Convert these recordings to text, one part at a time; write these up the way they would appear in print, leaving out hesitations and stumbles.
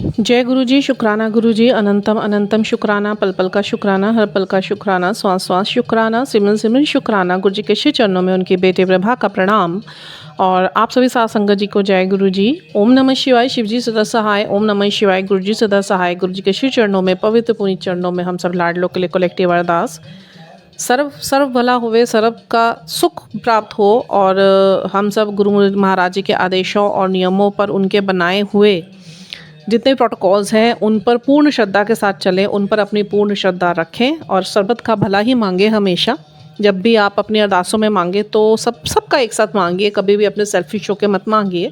जय गुरु जी, शुक्राना गुरु जी, अनंतम अनंतम शुक्राना, पल पल का शुक्राना, हर पल का शुक्राना, श्वास श्वास शुक्राना, सिमरन सिमरन शुक्राना। गुरु जी के श्री चरणों में उनके बेटे प्रभा का प्रणाम। और आप सभी साथ संगत जी को जय गुरु जी। ओम नमः शिवाय, शिव जी सदा सहाय। ओम नमः शिवाय, गुरु जी सदा सहाय। गुरु जी के श्री चरणों में, पवित्र पुनीत चरणों में हम सब लाडलों के लिए कलेक्टिव अरदास। सर्व सर्व भला होवे, सर्व का सुख प्राप्त हो और हम सब गुरु महाराज जी के आदेशों और नियमों पर, उनके बनाए हुए जितने भी प्रोटोकॉल्स हैं उन पर पूर्ण श्रद्धा के साथ चलें, उन पर अपनी पूर्ण श्रद्धा रखें और सर्वत का भला ही मांगे हमेशा। जब भी आप अपनी अरदासों में मांगे तो सबका एक साथ मांगिए, कभी भी अपने सेल्फिश होकर मत मांगिए,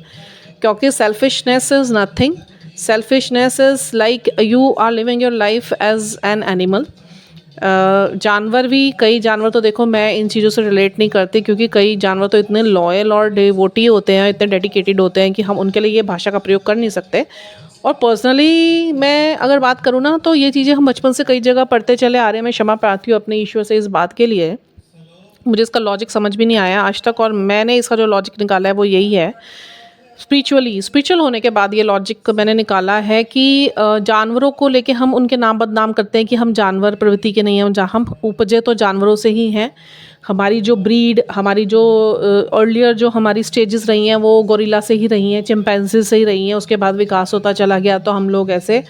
क्योंकि selfishness is nothing. Selfishness is like you are living your life as an animal. जानवर भी, कई जानवर तो देखो, मैं इन चीज़ों से रिलेट नहीं करती क्योंकि कई जानवर तो इतने लॉयल और डिवोटी होते हैं, इतने डेडिकेटेड होते हैं कि हम उनके लिए ये भाषा का प्रयोग कर नहीं सकते। और पर्सनली मैं अगर बात करूँ ना, तो ये चीज़ें हम बचपन से कई जगह पढ़ते चले आ रहे हैं। मैं क्षमा प्रार्थी हूँ अपने ईश्वर से इस बात के लिए, मुझे इसका लॉजिक समझ भी नहीं आया आज तक, और मैंने इसका जो लॉजिक निकाला है वो यही है। स्पिरिचुअल होने के बाद ये लॉजिक मैंने निकाला है कि जानवरों को लेके हम उनके नाम बदनाम करते हैं कि हम जानवर प्रवृत्ति के नहीं हैं, जहाँ हम उपजे तो जानवरों से ही हैं। हमारी जो ब्रीड, हमारी जो अर्लियर जो हमारी स्टेजेस रही हैं वो गोरिल्ला से ही रही हैं, चिंपैंजी से ही रही हैं। उसके बाद विकास होता चला गया तो हम लोग ऐसे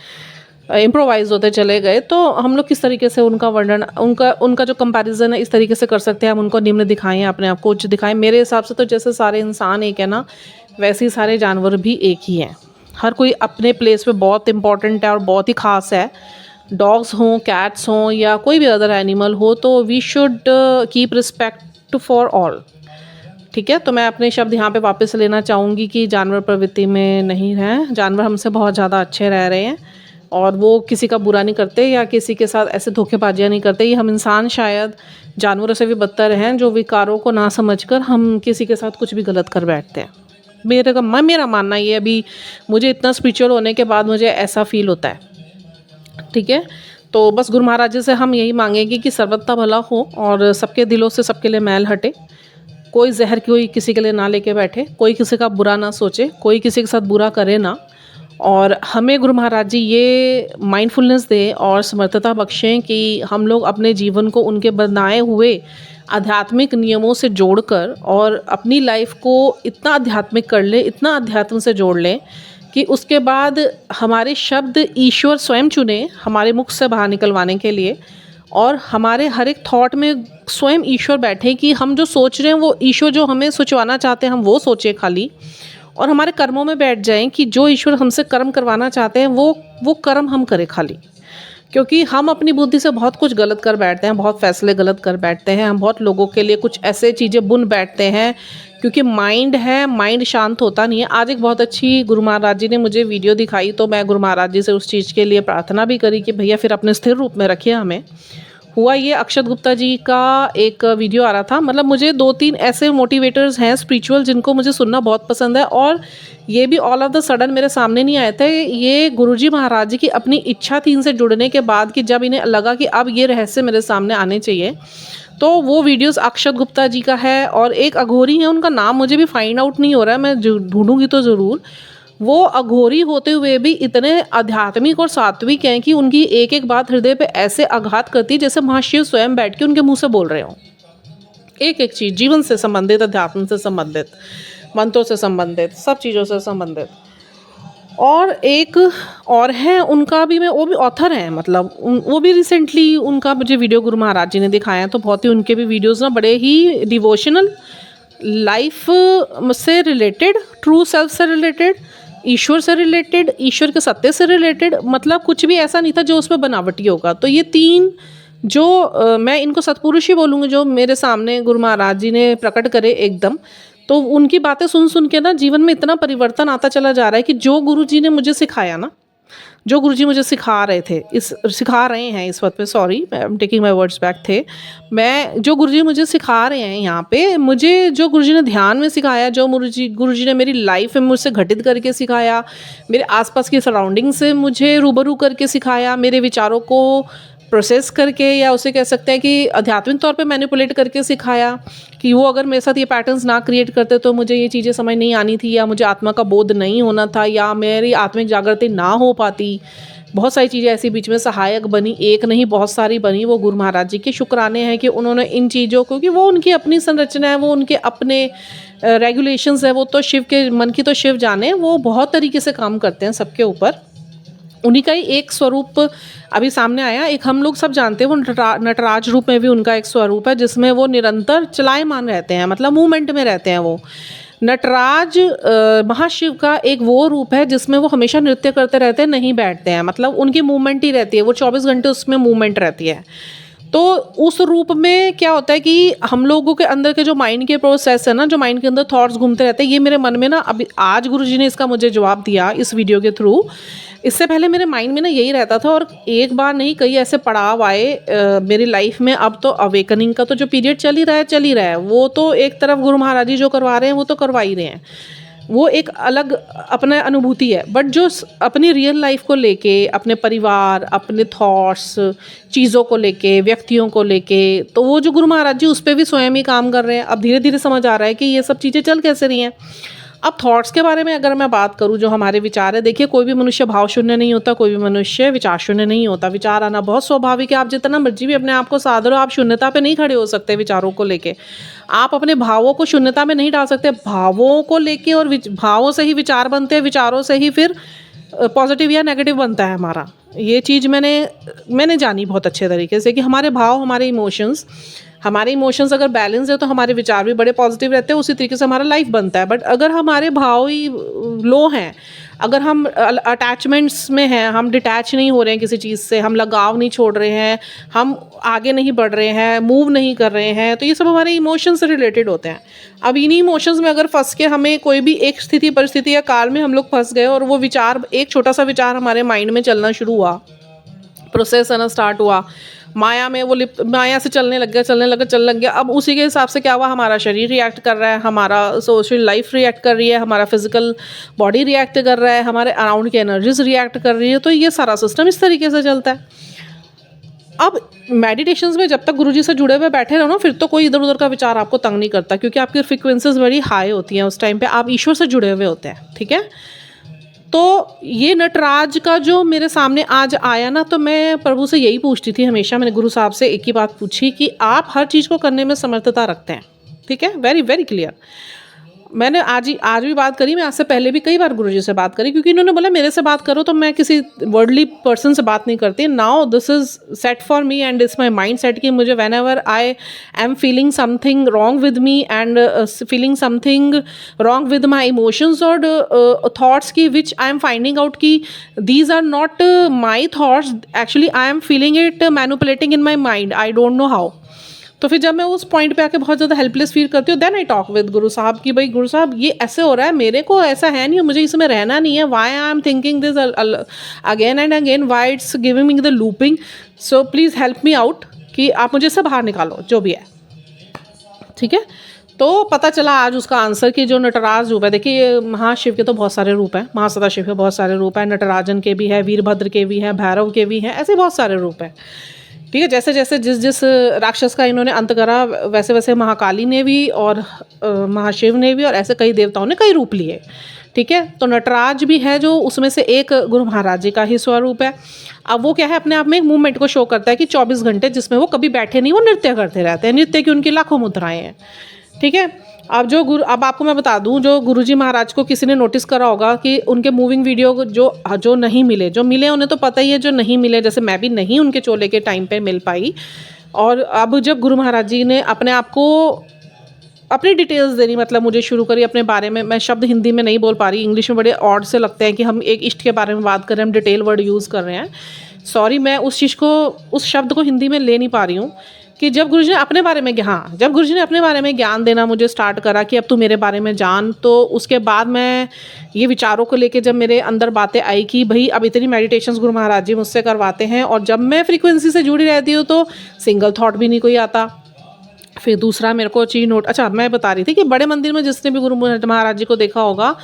इम्प्रोवाइज होते चले गए। तो हम लोग किस तरीके से उनका वर्णन, उनका जो कंपैरिजन है इस तरीके से कर सकते हैं, हम उनको निम्न दिखाएं, अपने आप को उच्च दिखाएं। मेरे हिसाब से तो जैसे सारे इंसान एक है ना, वैसे ही सारे जानवर भी एक ही हैं। हर कोई अपने प्लेस पे बहुत इंपॉर्टेंट है और बहुत ही ख़ास है। डॉग्स हों, कैट्स हों या कोई भी अदर एनिमल हो, तो we should keep respect for all. ठीक है, तो मैं अपने शब्द यहाँ पे वापस लेना चाहूँगी कि जानवर प्रवृत्ति में नहीं हैं। जानवर हमसे बहुत ज़्यादा अच्छे रह रहे हैं और वो किसी का बुरा नहीं करते या किसी के साथ ऐसे धोखेबाजियाँ नहीं करते। ये हम इंसान शायद जानवरों से भी बदतर हैं, जो विकारों को ना समझकर हम किसी के साथ कुछ भी गलत कर बैठते हैं। मेरा मानना ये, अभी मुझे इतना स्पिरिचुअल होने के बाद मुझे ऐसा फील होता है। ठीक है, तो बस गुरु महाराज जी से हम यही मांगेंगे कि सर्वत्र भला हो और सबके दिलों से सबके लिए मैल हटे। कोई जहर कोई किसी के लिए ना लेके बैठे, कोई किसी का बुरा ना सोचे, कोई किसी के साथ बुरा करे ना। और हमें गुरु महाराज जी ये माइंडफुलनेस दे और समर्थता बख्शें कि हम लोग अपने जीवन को उनके बनाए हुए आध्यात्मिक नियमों से जोड़कर और अपनी लाइफ को इतना आध्यात्मिक कर ले, इतना अध्यात्म से जोड़ लें कि उसके बाद हमारे शब्द ईश्वर स्वयं चुने हमारे मुख से बाहर निकलवाने के लिए, और हमारे हर एक थॉट में स्वयं ईश्वर बैठे कि हम जो सोच रहे हैं वो ईश्वर जो हमें सोचवाना चाहते हैं हम वो सोचें खाली, और हमारे कर्मों में बैठ जाएं कि जो ईश्वर हमसे कर्म करवाना चाहते हैं वो कर्म हम करें खाली। क्योंकि हम अपनी बुद्धि से बहुत कुछ गलत कर बैठते हैं, बहुत फैसले गलत कर बैठते हैं, हम बहुत लोगों के लिए कुछ ऐसे चीज़ें बुन बैठते हैं क्योंकि माइंड है, माइंड शांत होता नहीं है। आज एक बहुत अच्छी गुरु महाराज जी ने मुझे वीडियो दिखाई, तो मैं गुरु महाराज जी से उस चीज़ के लिए प्रार्थना भी करी कि भैया फिर अपने स्थिर रूप में रखिए हमें। हुआ ये, अक्षत गुप्ता जी का एक वीडियो आ रहा था। मतलब मुझे 2-3 ऐसे मोटिवेटर्स हैं स्पिरिचुअल जिनको मुझे सुनना बहुत पसंद है, और ये भी ऑल ऑफ द सडन मेरे सामने नहीं आए थे। ये गुरुजी महाराज जी की अपनी इच्छा थी इनसे जुड़ने के बाद, कि जब इन्हें लगा कि अब ये रहस्य मेरे सामने आने चाहिए, तो वो वीडियोस अक्षत गुप्ता जी का है और एक अघोरी है, उनका नाम मुझे भी फाइंड आउट नहीं हो रहा है, मैं ढूंढूंगी तो ज़रूर। वो अघोरी होते हुए भी इतने आध्यात्मिक और सात्विक हैं कि उनकी एक एक बात हृदय पे ऐसे आघात करती है जैसे महाशिव स्वयं बैठ के उनके मुंह से बोल रहे हों। एक एक चीज़ जीवन से संबंधित, अध्यात्म से संबंधित, मंत्रों से संबंधित, सब चीज़ों से संबंधित। और एक और है उनका भी, मैं वो भी ऑथर हैं, मतलब वो भी रिसेंटली उनका मुझे वीडियो गुरु महाराज जी ने दिखाया, तो बहुत ही उनके भी वीडियोज़ ना बड़े ही डिवोशनल, लाइफ से रिलेटेड, ट्रू सेल्फ से रिलेटेड, ईश्वर से रिलेटेड, ईश्वर के सत्य से रिलेटेड, मतलब कुछ भी ऐसा नहीं था जो उसमें बनावटी होगा। तो ये 3 जो मैं इनको सत्पुरुष ही बोलूँगी, जो मेरे सामने गुरु महाराज जी ने प्रकट करे एकदम, तो उनकी बातें सुन सुन के ना जीवन में इतना परिवर्तन आता चला जा रहा है कि जो गुरु जी ने मुझे सिखाया ना, जो गुरुजी मुझे सिखा रहे हैं इस वक्त पे, sorry I am taking my words back, थे मैं, जो गुरुजी मुझे सिखा रहे हैं यहाँ पे, मुझे जो गुरुजी ने ध्यान में सिखाया, जो गुरुजी ने मेरी लाइफ में मुझसे घटित करके सिखाया, मेरे आसपास की सराउंडिंग से मुझे रूबरू करके सिखाया, मेरे विचारों को प्रोसेस करके, या उसे कह सकते हैं कि आध्यात्मिक तौर पे मैनिपुलेट करके सिखाया कि वो अगर मेरे साथ ये पैटर्न्स ना क्रिएट करते तो मुझे ये चीज़ें समझ नहीं आनी थी, या मुझे आत्मा का बोध नहीं होना था, या मेरी आत्मिक जागृति ना हो पाती। बहुत सारी चीज़ें ऐसी बीच में सहायक बनी, एक नहीं बहुत सारी बनी। वो गुरु महाराज जी के शुक्राने हैं कि उन्होंने इन चीज़ों को, कि वो उनकी अपनी संरचना है, वो उनके अपने रेगुलेशंस है, वो तो शिव के मन की तो शिव जाने, वो बहुत तरीके से काम करते हैं सबके ऊपर। उन्हीं का ही एक स्वरूप अभी सामने आया, एक हम लोग सब जानते हैं, वो नटराज रूप में भी उनका एक स्वरूप है जिसमें वो निरंतर चलायमान रहते हैं, मतलब मूवमेंट में रहते हैं। वो नटराज महाशिव का एक वो रूप है जिसमें वो हमेशा नृत्य करते रहते हैं, नहीं बैठते हैं, मतलब उनकी मूवमेंट ही रहती है, वो 24 घंटे उसमें मूवमेंट रहती है। तो उस रूप में क्या होता है कि हम लोगों के अंदर के जो माइंड के प्रोसेस है ना, जो माइंड के अंदर थॉट्स घूमते रहते हैं, ये मेरे मन में ना अभी आज गुरुजी ने इसका मुझे जवाब दिया इस वीडियो के थ्रू। इससे पहले मेरे माइंड में ना यही रहता था, और एक बार नहीं कई ऐसे पड़ाव आए मेरी लाइफ में। अब तो अवेकनिंग का तो जो पीरियड चल ही रहा है, वो तो एक तरफ गुरु महाराज जी जो करवा रहे हैं वो तो करवा ही रहे हैं, वो एक अलग अपना अनुभूति है। बट जो अपनी रियल लाइफ को लेके, अपने परिवार, अपने थॉट्स, चीज़ों को लेके, व्यक्तियों को लेके, तो वो जो गुरु महाराज जी उस पर भी स्वयं ही काम कर रहे हैं। अब धीरे धीरे समझ आ रहा है कि ये सब चीज़ें चल कैसे रही हैं। अब थॉट्स के बारे में अगर मैं बात करूं, जो हमारे विचार है, देखिए कोई भी मनुष्य भाव शून्य नहीं होता, कोई भी मनुष्य विचार शून्य नहीं होता। विचार आना बहुत स्वाभाविक है। आप जितना मर्जी भी अपने आप को साध लो, आप शून्यता पे नहीं खड़े हो सकते विचारों को लेके। आप अपने भावों को शून्यता में नहीं डाल सकते। भावों को लेके, और भावों से ही विचार बनते हैं, विचारों से ही फिर पॉजिटिव या नेगेटिव बनता है हमारा। ये चीज़ मैंने जानी बहुत अच्छे तरीके से कि हमारे भाव, हमारे इमोशंस अगर बैलेंस है तो हमारे विचार भी बड़े पॉजिटिव रहते हैं, उसी तरीके से हमारा लाइफ बनता है। बट अगर हमारे भाव ही लो हैं, अगर हम अटैचमेंट्स में हैं, हम डिटैच नहीं हो रहे हैं किसी चीज़ से, हम लगाव नहीं छोड़ रहे हैं, हम आगे नहीं बढ़ रहे हैं, मूव नहीं कर रहे हैं, तो ये सब हमारे इमोशंस से रिलेटेड होते हैं। अब इन्हीं इमोशंस में अगर फंस के हमें कोई भी एक स्थिति, परिस्थिति या काल में हम लोग फंस गए, और वो विचार, एक छोटा सा विचार हमारे माइंड में चलना शुरू हुआ, प्रोसेस आना स्टार्ट हुआ, माया में वो माया से चलने लग गया। अब उसी के हिसाब से क्या हुआ, हमारा शरीर रिएक्ट कर रहा है, हमारा सोशल लाइफ रिएक्ट कर रही है, हमारा फिजिकल बॉडी रिएक्ट कर रहा है, हमारे अराउंड की एनर्जीज रिएक्ट कर रही है। तो ये सारा सिस्टम इस तरीके से चलता है। अब मेडिटेशंस में जब तक गुरुजी से जुड़े हुए बैठे रहो ना, फिर तो कोई इधर उधर का विचार आपको तंग नहीं करता, क्योंकि आपकी फ्रिक्वेंसीज बड़ी हाई होती हैं। उस टाइम पे आप ईश्वर से जुड़े हुए होते हैं, ठीक है। तो ये नटराज का जो मेरे सामने आज आया ना, तो मैं प्रभु से यही पूछती थी हमेशा, मैंने गुरु साहब से एक ही बात पूछी कि आप हर चीज़ को करने में समर्थता रखते हैं, ठीक है, वेरी वेरी क्लियर। मैंने आज भी बात करी, मैं आज से पहले भी कई बार गुरुजी से बात करी, क्योंकि इन्होंने बोला मेरे से बात करो तो मैं किसी वर्ल्डली पर्सन से बात नहीं करती। Now this is set for me and it's my mindset कि मुझे whenever I am feeling something wrong with me and feeling something wrong with my emotions और थॉट्स की which I am finding out कि these are not my thoughts, actually I am feeling it manipulating in my mind, I don't know how. तो फिर जब मैं उस point पे आके बहुत ज़्यादा हेल्पलेस फील करती हूँ, देन आई टॉक विद गुरु साहब कि भाई गुरु साहब ये ऐसे हो रहा है, मेरे को ऐसा है नहीं, मुझे इसमें रहना नहीं है, why I am thinking this again and again, why it's giving me the looping, so please help me out, कि आप मुझे इससे बाहर निकालो जो भी है, ठीक है। तो पता चला आज उसका आंसर कि जो नटराज रूप है, देखिए महाशिव के तो बहुत सारे रूप हैं, महासदाशिव के बहुत सारे रूप हैं, नटराजन के भी है, वीरभद्र के भी हैं, भैरव के भी हैं, ऐसे बहुत सारे रूप हैं, ठीक है। जैसे जैसे जिस राक्षस का इन्होंने अंत करा, वैसे वैसे महाकाली ने भी और महाशिव ने भी, और ऐसे कई देवताओं ने कई रूप लिए, ठीक है। तो नटराज भी है जो उसमें से एक गुरु महाराज जी का ही स्वरूप है। अब वो क्या है, अपने आप में एक मूवमेंट को शो करता है कि 24 घंटे जिसमें वो कभी बैठे नहीं, वो नृत्य करते रहते हैं, नृत्य की उनकी लाखों मुद्राएं हैं, ठीक है। अब आपको मैं बता दूं, जो गुरुजी महाराज को किसी ने नोटिस करा होगा कि उनके मूविंग वीडियो जो नहीं मिले, जो मिले उन्हें तो पता ही है, जो नहीं मिले, जैसे मैं भी नहीं उनके चोले के टाइम पे मिल पाई। और अब जब गुरु महाराज जी ने अपने आप को अपनी डिटेल्स देनी, मतलब मुझे शुरू करी अपने बारे में, मैं शब्द हिंदी में नहीं बोल पा रही, इंग्लिश में बड़े ऑड से लगते हैं कि हम एक इष्ट के बारे में बात कर रहे हैं, हम डिटेल वर्ड यूज़ कर रहे हैं, सॉरी, मैं उस शब्द को हिंदी में ले नहीं पा रही हूँ। कि जब गुरुजी ने अपने बारे में जब गुरुजी ने अपने बारे में ज्ञान देना मुझे स्टार्ट करा कि अब तू मेरे बारे में जान, तो उसके बाद मैं ये विचारों को लेके जब मेरे अंदर बातें आई कि भाई अब इतनी मेडिटेशंस गुरु महाराज जी मुझसे करवाते हैं, और जब मैं फ्रीक्वेंसी से जुड़ी रहती हूँ तो सिंगल थॉट भी नहीं कोई आता, फिर दूसरा मेरे को चीज़ नोट, अच्छा मैं बता रही थी कि बड़े मंदिर में जिसने भी गुरु महाराज जी को देखा होगा,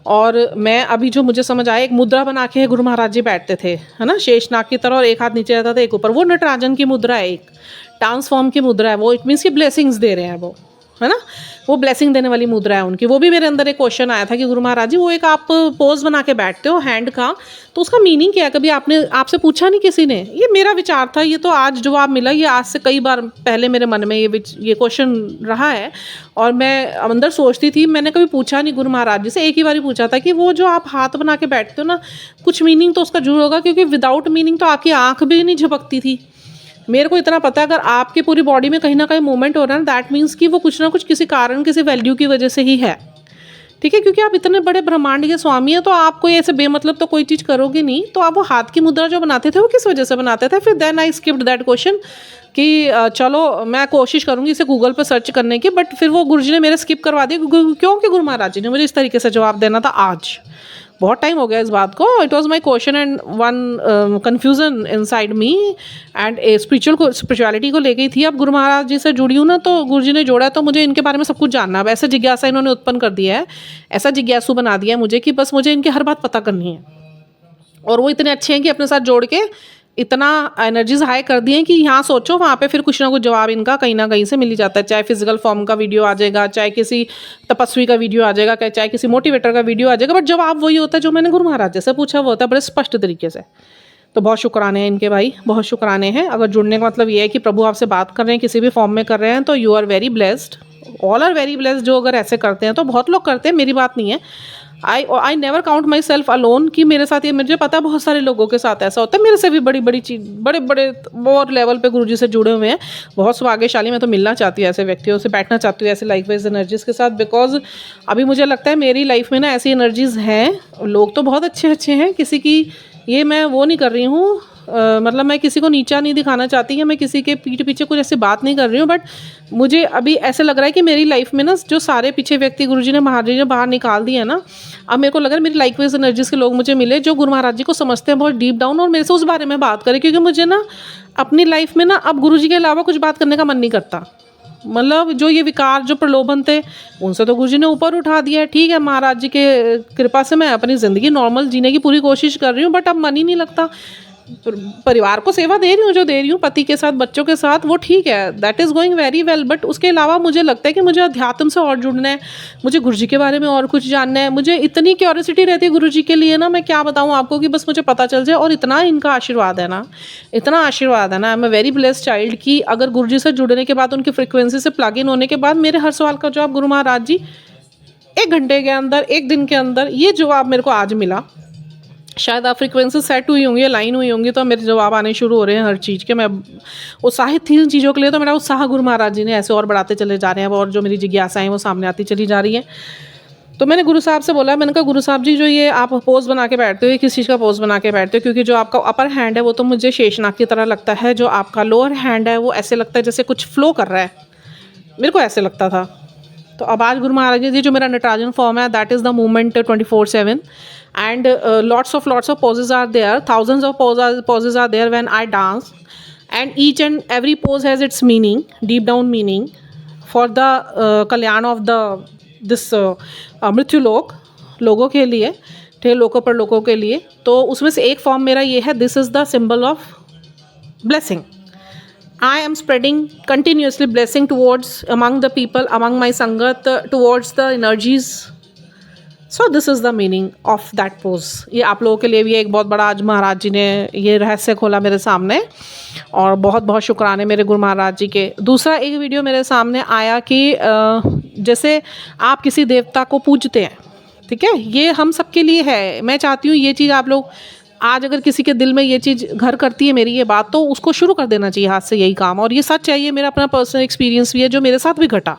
और मैं अभी जो मुझे समझ आया, एक मुद्रा बना के गुरु महाराज जी बैठते थे, है ना, शेषनाग की तरह, और एक हाथ नीचे रहता था एक ऊपर, वो नटराजन की मुद्रा है, एक ट्रांसफॉर्म की मुद्रा है वो। इट मीन्स कि ब्लेसिंग्स दे रहे हैं वो, है ना, वो ब्लेसिंग देने वाली मुद्रा है उनकी। वो भी मेरे अंदर एक क्वेश्चन आया था कि गुरु महाराज जी वो एक आप पोज बना के बैठते हो हैंड का, तो उसका मीनिंग क्या है? कभी आपने आपसे पूछा नहीं किसी ने? ये मेरा विचार था, ये तो आज जवाब मिला। ये आज से कई बार पहले मेरे मन में ये क्वेश्चन रहा है, और मैं अंदर सोचती थी, मैंने कभी पूछा नहीं गुरु महाराज जी से। एक ही बार पूछा था कि वो जो आप हाथ बना के बैठते हो ना, कुछ मीनिंग तो उसका जरूर होगा, क्योंकि विदाउट मीनिंग तो आपकी आँख भी नहीं झपकती थी। मेरे को इतना पता है, अगर आपकी पूरी बॉडी में कहीं ना कहीं मूवमेंट हो रहा है, दैट मीन्स कि वो कुछ ना कुछ किसी कारण, किसी वैल्यू की वजह से ही है, ठीक है। क्योंकि आप इतने बड़े ब्रह्मांड के स्वामी हैं, तो आप कोई ऐसे बेमतलब तो कोई चीज़ करोगे नहीं। तो आप वो हाथ की मुद्रा जो बनाते थे वो किस वजह से बनाते थे? फिर then I skipped that question कि चलो मैं कोशिश करूँगी इसे गूगल पर सर्च करने की, बट फिर वो गुरुजी ने मेरे स्किप करवा दिया, क्योंकि गुरु महाराज जी ने मुझे इस तरीके से जवाब देना था। आज बहुत टाइम हो गया इस बात को। It was my question and one confusion inside me, and spirituality को लेके ही थी। अब गुरु महाराज जी से जुड़ी हूँ ना, तो गुरु जी ने जोड़ा है, तो मुझे इनके बारे में सब कुछ जानना। अब ऐसा जिज्ञासा इन्होंने उत्पन्न कर दिया है, ऐसा जिज्ञासु बना दिया है मुझे कि बस मुझे इनकी हर बात पता करनी है। और वो इतने अच्छे हैं कि अपने साथ जोड़ के इतना एनर्जीज हाई कर दिए हैं कि यहाँ सोचो, वहाँ पे फिर कुछ ना कुछ जवाब इनका कहीं ना कहीं से मिल ही जाता है। चाहे फिजिकल फॉर्म का वीडियो आ जाएगा, चाहे किसी तपस्वी का वीडियो आ जाएगा, चाहे किसी मोटिवेटर का वीडियो आ जाएगा, बट जवाब वही होता है जो मैंने गुरु महाराज जी से पूछा, वो होता है बड़े स्पष्ट तरीके से। तो बहुत शुक्राने हैं इनके भाई, बहुत शुक्राने हैं। अगर जुड़ने का मतलब ये है कि प्रभु आपसे बात कर रहे हैं, किसी भी फॉर्म में कर रहे हैं, तो you are very blessed, all are very blessed. जो अगर ऐसे करते हैं, तो बहुत लोग करते हैं, मेरी बात नहीं है। I never count my self alone कि मेरे साथ ये, मुझे पता है बहुत सारे लोगों के साथ ऐसा होता है। मेरे से भी बड़ी बड़ी चीज़, बड़े बड़े और लेवल पे गुरुजी से जुड़े हुए हैं, बहुत सौभाग्यशाली। मैं तो मिलना चाहती हूँ ऐसे व्यक्तियों से, बैठना चाहती हूँ ऐसे लाइकवाइज एनर्जीज़ के साथ, बिकॉज अभी मुझे लगता है मेरी लाइफ में ना ऐसी एनर्जीज़ हैं। लोग तो बहुत अच्छे अच्छे हैं, किसी की ये मैं वो नहीं कर रही हूँ, मतलब मैं किसी को नीचा नहीं दिखाना चाहती, या मैं किसी के पीठ पीछे कुछ ऐसी बात नहीं कर रही हूँ, बट मुझे अभी ऐसे लग रहा है कि मेरी लाइफ में ना जो सारे पीछे व्यक्ति गुरुजी ने, महाराज जी ने बाहर निकाल दिए हैं ना, अब मेरे को लग रहा है मेरी लाइकवाइज एनर्जीज के लोग मुझे मिले जो गुरु महाराज जी को समझते हैं बहुत डीप डाउन, और मेरे से उस बारे में बात करें। क्योंकि मुझे ना अपनी लाइफ में ना अब गुरुजी के अलावा कुछ बात करने का मन नहीं करता। मतलब जो ये विकार, जो प्रलोभन थे, उनसे तो गुरुजी ने ऊपर उठा दिया है। ठीक है, महाराज जी के कृपा से मैं अपनी ज़िंदगी नॉर्मल जीने की पूरी कोशिश कर रही हूँ, बट अब मन ही नहीं लगता। परिवार को सेवा दे रही हूँ, जो दे रही हूँ पति के साथ, बच्चों के साथ, वो ठीक है, that is going very well. But उसके अलावा मुझे लगता है कि मुझे अध्यात्म से और जुड़ना है, मुझे गुरुजी के बारे में और कुछ जानना है। मुझे इतनी क्यूरियोसिटी रहती है गुरुजी के लिए ना, मैं क्या बताऊँ आपको, कि बस मुझे पता चल जाए। और इतना इनका आशीर्वाद है ना, इतना आशीर्वाद है ना, I am a very blessed child, कि अगर गुरुजी से जुड़ने के बाद, उनकी फ्रिक्वेंसी से प्लग इन होने के बाद, मेरे हर सवाल का जवाब गुरु महाराज जी 1 घंटे के अंदर, 1 दिन के अंदर, ये जवाब मेरे को आज मिला। शायद आप फ्रिक्वेंसी सेट हुई होंगी, लाइन हुई होंगी, तो मेरे जवाब आने शुरू हो रहे हैं हर चीज़ के। मैं उत्साहित थी इन चीज़ों के लिए, तो मेरा उत्साह गुरु महाराज जी ने ऐसे और बढ़ाते चले जा रहे हैं, और जो मेरी जिज्ञासाएं वो सामने आती चली जा रही हैं। तो मैंने गुरु साहब से बोला, मैंने कहा गुरु साहब जी, जो ये आप पोज बना के बैठते हो, ये किस चीज़ का पोज बना के बैठते हो? क्योंकि जो आपका अपर हैंड है वो तो मुझे शेषनाग की तरह लगता है, जो आपका लोअर हैंड है वो ऐसे लगता है जैसे कुछ फ्लो कर रहा है, मेरे को ऐसे लगता था। तो अब आज गुरु महाराज जी, जो मेरा नटराजन फॉर्म है, that is the movement 24/7, and lots of poses are there, thousands of poses are there when I dance, and each and every pose has its meaning, deep down meaning for the kalyan of the this मृत्युलोक लोगों के लिए, थे लोकों पर लोगों के लिए। तो उसमें से एक फॉर्म मेरा ये है, this is the symbol of blessing. I am spreading continuously blessing towards among the people, among my sangat, towards the energies. So this is the meaning of that pose. ये आप लोगों के लिए भी एक बहुत बड़ा, आज महाराज जी ने ये रहस्य खोला मेरे सामने, और बहुत बहुत शुक्राने मेरे गुरु महाराज जी के। दूसरा एक वीडियो मेरे सामने आया कि जैसे आप किसी देवता को पूजते हैं, ठीक है, ये हम सबके लिए है। मैं चाहती हूँ ये चीज़ आप लोग, आज अगर किसी के दिल में ये चीज़ घर करती है मेरी ये बात, तो उसको शुरू कर देना चाहिए हाथ से यही काम। और ये सच है, ये मेरा अपना पर्सनल एक्सपीरियंस भी है, जो मेरे साथ भी घटा।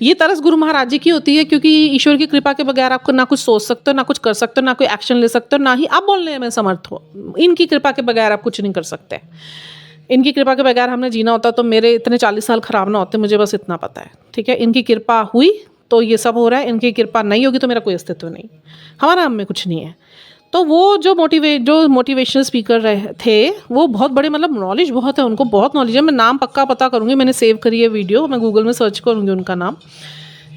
ये तरस गुरु महाराज जी की होती है, क्योंकि ईश्वर की कृपा के बगैर आपको ना कुछ सोच सकते हो, ना कुछ कर सकते हो, ना कोई एक्शन ले सकते हो, ना ही आप बोलने में समर्थ हो। इनकी कृपा के बगैर आप कुछ नहीं कर सकते। इनकी कृपा के बगैर हमने जीना होता तो मेरे इतने 40 साल ख़राब ना होते, मुझे बस इतना पता है, ठीक है। इनकी कृपा हुई तो ये सब हो रहा है, इनकी कृपा नहीं होगी तो मेरा कोई अस्तित्व नहीं, हमारा हम में कुछ नहीं है। तो वो जो मोटिवेशनल स्पीकर रहे थे, वो बहुत बड़े, मतलब नॉलेज बहुत है उनको, बहुत नॉलेज है। मैं नाम पक्का पता करूँगी, मैंने सेव करी है वीडियो, मैं गूगल में सर्च करूँगी उनका नाम,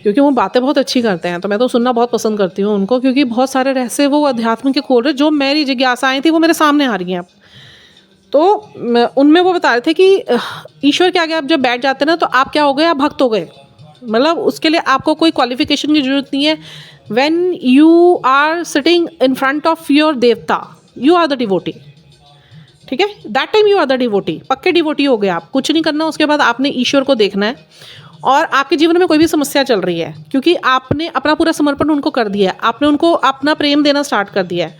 क्योंकि वो बातें बहुत अच्छी करते हैं। तो मैं तो सुनना बहुत पसंद करती हूँ उनको, क्योंकि बहुत सारे रहस्य वो अध्यात्म के खोल रहे, जो मेरी जिज्ञासाएँ थी वो मेरे सामने आ रही हैं अब। तो उनमें वो बता रहे थे कि ईश्वर के आगे आप जब बैठ जाते हैं ना, तो आप क्या हो गए, आप भक्त हो गए। मतलब उसके लिए आपको कोई क्वालिफिकेशन की जरूरत नहीं है। When you are sitting in front of your devata, you are the devotee. ठीक है, that time you are the devotee, पक्के डिवोटी हो गए आप। कुछ नहीं करना, उसके बाद आपने ईश्वर को देखना है। और आपके जीवन में कोई भी समस्या चल रही है, क्योंकि आपने अपना पूरा समर्पण उनको कर दिया है, आपने उनको अपना प्रेम देना स्टार्ट कर दिया है,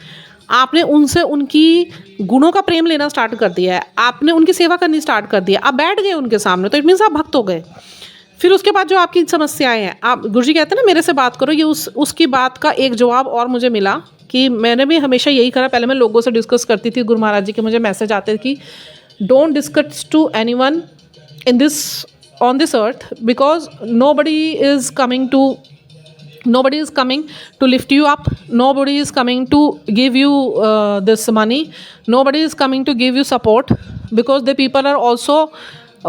आपने उनसे उनकी गुणों का प्रेम लेना स्टार्ट कर दिया है, आपने उनकी सेवा करनी स्टार्ट कर दिया, आप बैठ गए उनके सामने, तो इट मीन्स आप भक्त हो गए। फिर उसके बाद जो आपकी समस्याएं हैं, आप, गुरुजी कहते हैं ना मेरे से बात करो, ये उसकी बात का एक जवाब और मुझे मिला कि मैंने भी हमेशा यही करा। पहले मैं लोगों से डिस्कस करती थी, गुरु महाराज जी के मुझे मैसेज आते कि don't discuss to anyone in this on this earth, because nobody is coming to lift you up, nobody is coming to give you this money, nobody is coming to give you support, because the people are also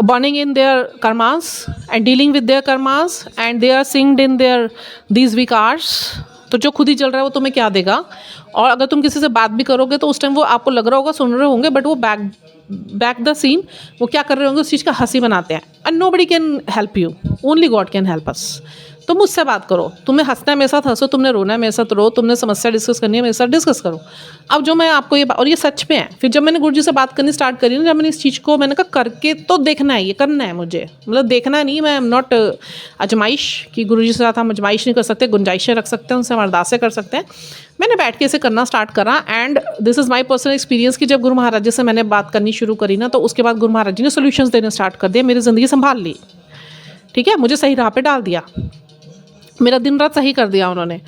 burning in their karmas and dealing with their karmas, and they are synced in their these vikars। तो जो खुद ही चल रहा है वो तुम्हें क्या देगा। और अगर तुम किसी से बात भी करोगे तो उस टाइम वो आपको लग रहा होगा सुन रहे होंगे, बट वो बैक द सीन वो क्या कर रहे होंगे, उस चीज़ का हंसी बनाते हैं। And nobody can help you, only God can help us. तो मुझसे बात करो, तुम्हें हंसना है मेरे साथ हंसो, तुमने रोना है मेरे साथ रो, तुमने समस्या डिस्कस करनी है मेरे साथ डिस्कस करो। अब जो मैं आपको ये, और ये सच में है, फिर जब मैंने गुरुजी से बात करनी स्टार्ट करी ना, जब मैंने इस चीज़ को, मैंने कहा करके तो देखना है, ये करना है मुझे, मतलब देखना नहीं, मैं एम नॉट अजमाइश कि गुरुजी के साथ हम अजमाइश नहीं कर सकते, गुंजाइशें रख सकते हैं, उनसे हम अरदासें कर सकते हैं। मैंने बैठ के इसे करना स्टार्ट करा, and this is my personal experience कि जब गुरु महाराज जी से मैंने बात करनी शुरू करी ना, तो उसके बाद गुरु महाराज जी ने सोल्यूशंस देने स्टार्ट कर दिए, मेरी ज़िंदगी संभाल ली। ठीक है, मुझे सही राह पे डाल दिया, मेरा दिन रात सही कर दिया उन्होंने।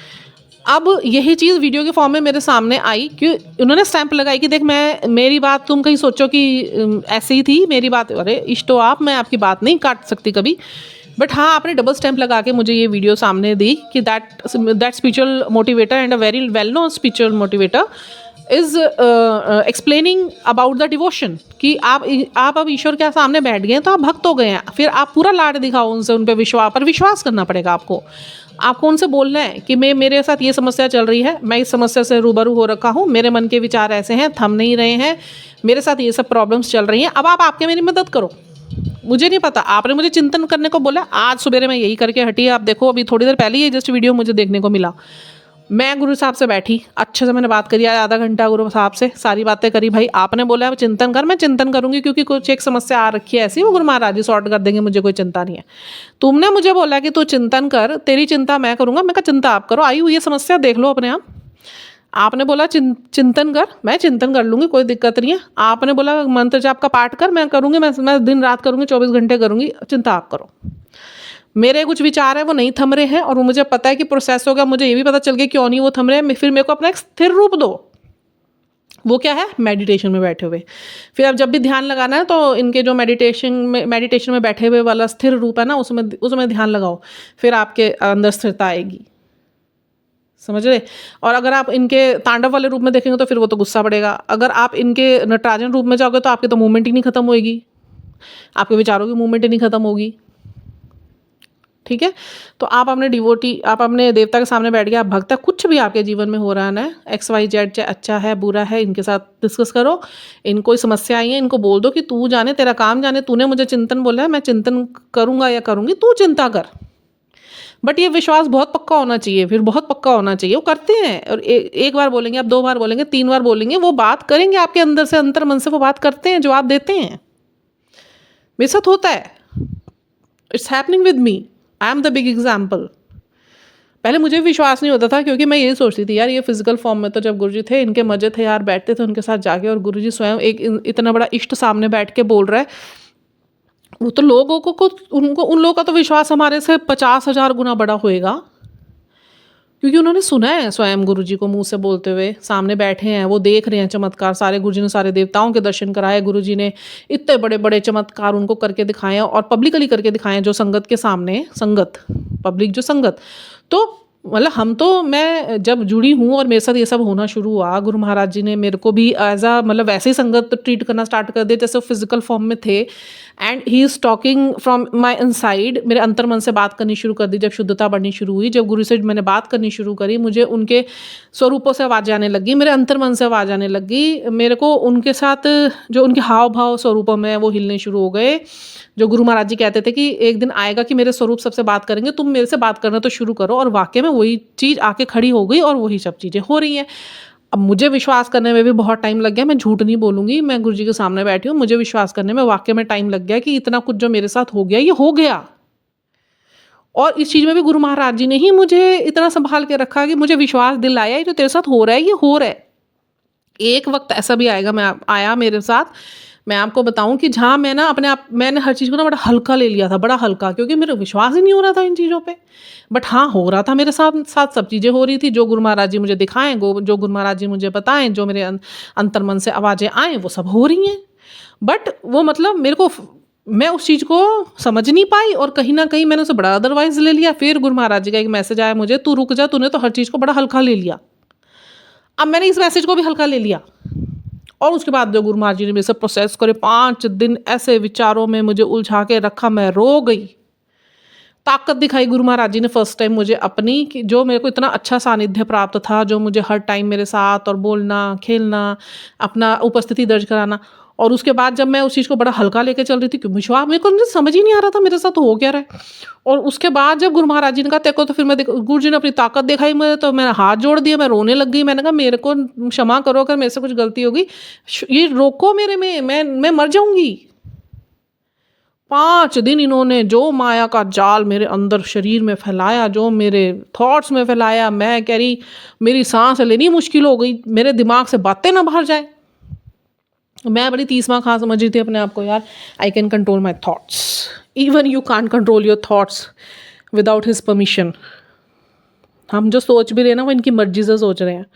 अब यही चीज़ वीडियो के फॉर्म में मेरे सामने आई कि उन्होंने स्टैंप लगाई कि देख, मैं, मेरी बात तुम कहीं सोचो कि ऐसे ही थी मेरी बात, अरे इष्टो आप, मैं आपकी बात नहीं काट सकती कभी, बट हाँ आपने डबल स्टैंप लगा के मुझे ये वीडियो सामने दी कि that spiritual motivator and a very well known spiritual motivator is explaining about the devotion, कि आप अब ईश्वर के सामने बैठ गए हैं तो आप भक्त हो गए हैं। फिर आप पूरा लाड दिखाओ उनसे, उन पर विश्वास करना पड़ेगा आपको उनसे बोलना है कि मेरे साथ ये समस्या चल रही है, मैं इस समस्या से रूबरू हो रखा हूँ, मेरे मन के विचार ऐसे हैं, थम नहीं रहे हैं, मेरे साथ ये सब प्रॉब्लम्स चल रही हैं, अब आप आके मेरी मदद करो। मुझे नहीं पता, आपने मुझे चिंतन करने को बोला, आज सुबह मैं यही करके हटी। आप देखो, अभी थोड़ी देर पहले ये जस्ट वीडियो मुझे देखने को मिला। मैं गुरु साहब से बैठी, अच्छे से मैंने बात करी, आधा घंटा गुरु साहब से सारी बातें करी। भाई आपने बोला है चिंतन कर, मैं चिंतन करूंगी, क्योंकि कुछ एक समस्या आ रखी है ऐसी, वो गुरु महाराज जी सॉर्ट कर देंगे, मुझे कोई चिंता नहीं है। तुमने मुझे बोला कि तू चिंतन कर, तेरी चिंता मैं करूंगा, मैं कहा चिंता आप करो, आई हुई ये समस्या देख लो अपने आप। आपने बोला चिंतन कर, मैं चिंतन कर लूँगी, कोई दिक्कत नहीं है। आपने बोला मंत्र जाप का पाठ कर, मैं करूँगी, मैं दिन रात करूँगी, 24 घंटे करूँगी, चिंता आप करो। मेरे कुछ विचार है वो नहीं थम रहे हैं, और वो मुझे पता है कि प्रोसेस होगा, मुझे ये भी पता चल गया क्यों नहीं वो थम रहे हैं। फिर मेरे को अपना एक स्थिर रूप दो, वो क्या है, मेडिटेशन में बैठे हुए। फिर अब जब भी ध्यान लगाना है तो इनके जो मेडिटेशन में बैठे हुए वाला स्थिर रूप है ना, उसमें ध्यान लगाओ, फिर आपके अंदर स्थिरता आएगी, समझ रहे। और अगर आप इनके तांडव वाले रूप में देखेंगे तो फिर वो तो गुस्सा बढ़ेगा। अगर आप इनके नटराजन रूप में जाओगे तो आपकी तो मूवमेंट ही नहीं खत्म होएगी, आपके विचारों की मूवमेंट ही नहीं खत्म होगी। ठीक है, तो आप अपने देवता के सामने बैठ गए, आप भक्त है, कुछ भी आपके जीवन में हो रहा है ना, XYZ, चाहे अच्छा है बुरा है, इनके साथ डिस्कस करो। इनको कोई समस्या आई है, इनको बोल दो कि तू जाने, तेरा काम जाने, तूने मुझे चिंतन बोला है, मैं चिंतन करूँगा या करूँगी, तू चिंता कर। बट ये विश्वास बहुत पक्का होना चाहिए, फिर बहुत पक्का होना चाहिए। वो करते हैं, और एक बार बोलेंगे, आप 2 बार बोलेंगे, 3 बार बोलेंगे, वो बात करेंगे आपके अंदर से, अंतर मन से वो बात करते हैं, जवाब देते हैं। मेरे साथ होता है, it's happening with me, I am the big example. पहले मुझे विश्वास नहीं होता था, क्योंकि मैं यही सोचती थी यार, ये फिजिकल फॉर्म में तो जब गुरुजी थे, इनके मजे थे यार, बैठते थे उनके साथ जाके, और गुरुजी स्वयं एक इतना बड़ा इष्ट सामने बैठ के बोल रहा है, वो तो लोगों को उन लोगों का तो विश्वास हमारे से 50,000 गुना बड़ा होएगा, क्योंकि उन्होंने सुना है स्वयं गुरुजी को मुंह से बोलते हुए, सामने बैठे हैं, वो देख रहे हैं चमत्कार सारे। गुरुजी ने सारे देवताओं के दर्शन कराए, गुरुजी ने इतने बड़े बड़े चमत्कार उनको करके दिखाए, और पब्लिकली करके दिखाए, जो संगत के सामने, संगत पब्लिक जो संगत, तो मतलब हम तो मैं जब जुड़ी हूँ और मेरे साथ ये सब होना शुरू हुआ, गुरु महाराज जी ने मेरे को भी एज अ मतलब वैसे ही संगत ट्रीट करना स्टार्ट कर दिया जैसे फिजिकल फॉर्म में थे। And he is talking from my inside, मेरे अंतर मन से बात करनी शुरू कर दी। जब शुद्धता बढ़नी शुरू हुई, जब गुरु से मैंने बात करनी शुरू करी, मुझे उनके स्वरूपों से आवाज़ आने लगी, मेरे अंतर मन से आवाज़ आने लगी। मेरे को उनके साथ जो उनके हाव भाव स्वरूपों में वो हिलने शुरू हो गए। जो गुरु महाराज जी कहते थे कि एक दिन आएगा कि मेरे स्वरूप सबसे बात करेंगे, तुम मेरे से बात करना तो शुरू करो। और वाकई में वही चीज़ आके खड़ी हो गई और वही सब चीज़ें हो रही हैं। अब मुझे विश्वास करने में भी बहुत टाइम लग गया, मैं झूठ नहीं बोलूँगी। मैं गुरु जी के सामने बैठी हूँ, मुझे विश्वास करने में वाकई में टाइम लग गया कि इतना कुछ जो मेरे साथ हो गया, ये हो गया। और इस चीज़ में भी गुरु महाराज जी ने ही मुझे इतना संभाल के रखा कि मुझे विश्वास दिलाया, ये जो तेरे साथ हो रहा है ये हो रहा है। एक वक्त ऐसा भी आएगा, आया मेरे साथ, मैं आपको बताऊं कि जहाँ मैं ना अपने आप, मैंने हर चीज़ को ना बड़ा हल्का ले लिया था, बड़ा हल्का, क्योंकि मेरा विश्वास ही नहीं हो रहा था इन चीज़ों पे। बट हाँ, हो रहा था मेरे साथ साथ सब चीज़ें हो रही थी। जो गुरु महाराज जी मुझे दिखाएं, जो गुरु महाराज जी मुझे बताएं, जो मेरे अंतर मन से आवाज़ें आएँ, वो सब हो रही हैं। बट वो मतलब मेरे को, मैं उस चीज़ को समझ नहीं पाई और कहीं ना कहीं मैंने उसे बड़ा अदरवाइज ले लिया। फिर गुरु महाराज जी का एक मैसेज आया मुझे, तू रुक जा, तूने तो हर चीज़ को बड़ा हल्का ले लिया। अब मैंने इस मैसेज को भी हल्का ले लिया। और उसके बाद जो गुरु महाराज जी ने मेरे से प्रोसेस करे, 5 दिन ऐसे विचारों में मुझे उलझा के रखा, मैं रो गई। ताकत दिखाई गुरु महाराज जी ने फर्स्ट टाइम मुझे अपनी, कि जो मेरे को इतना अच्छा सानिध्य प्राप्त था, जो मुझे हर टाइम मेरे साथ और बोलना, खेलना, अपना उपस्थिति दर्ज कराना। और उसके बाद जब मैं उस चीज़ को बड़ा हल्का लेके चल रही थी, क्यों विश्वास, मेरे को समझ ही नहीं आ रहा था मेरे साथ हो क्या रहा है। और उसके बाद जब गुरु महाराज जी ने कहा तेरे को, तो फिर मैं गुरु जी ने अपनी ताकत दिखाई मुझे, तो मैंने हाथ जोड़ दिया, मैं रोने लग गई। मैंने कहा मेरे को क्षमा करो, अगर मेरे से कुछ गलती होगी, ये रोको मेरे में, मैं मर जाऊंगी। 5 दिन इन्होंने जो माया का जाल मेरे अंदर शरीर में फैलाया, जो मेरे थॉट्स में फैलाया, मैं कह रही मेरी सांस लेनी मुश्किल हो गई, मेरे दिमाग से बातें ना बाहर जाए। मैं बड़ी तीसरा खां समझ रही थी अपने आप को, यार I can control my thoughts, even you can't control your thoughts without his permission. हम जो सोच भी रहे हैं ना, वो इनकी मर्जी से सोच रहे हैं।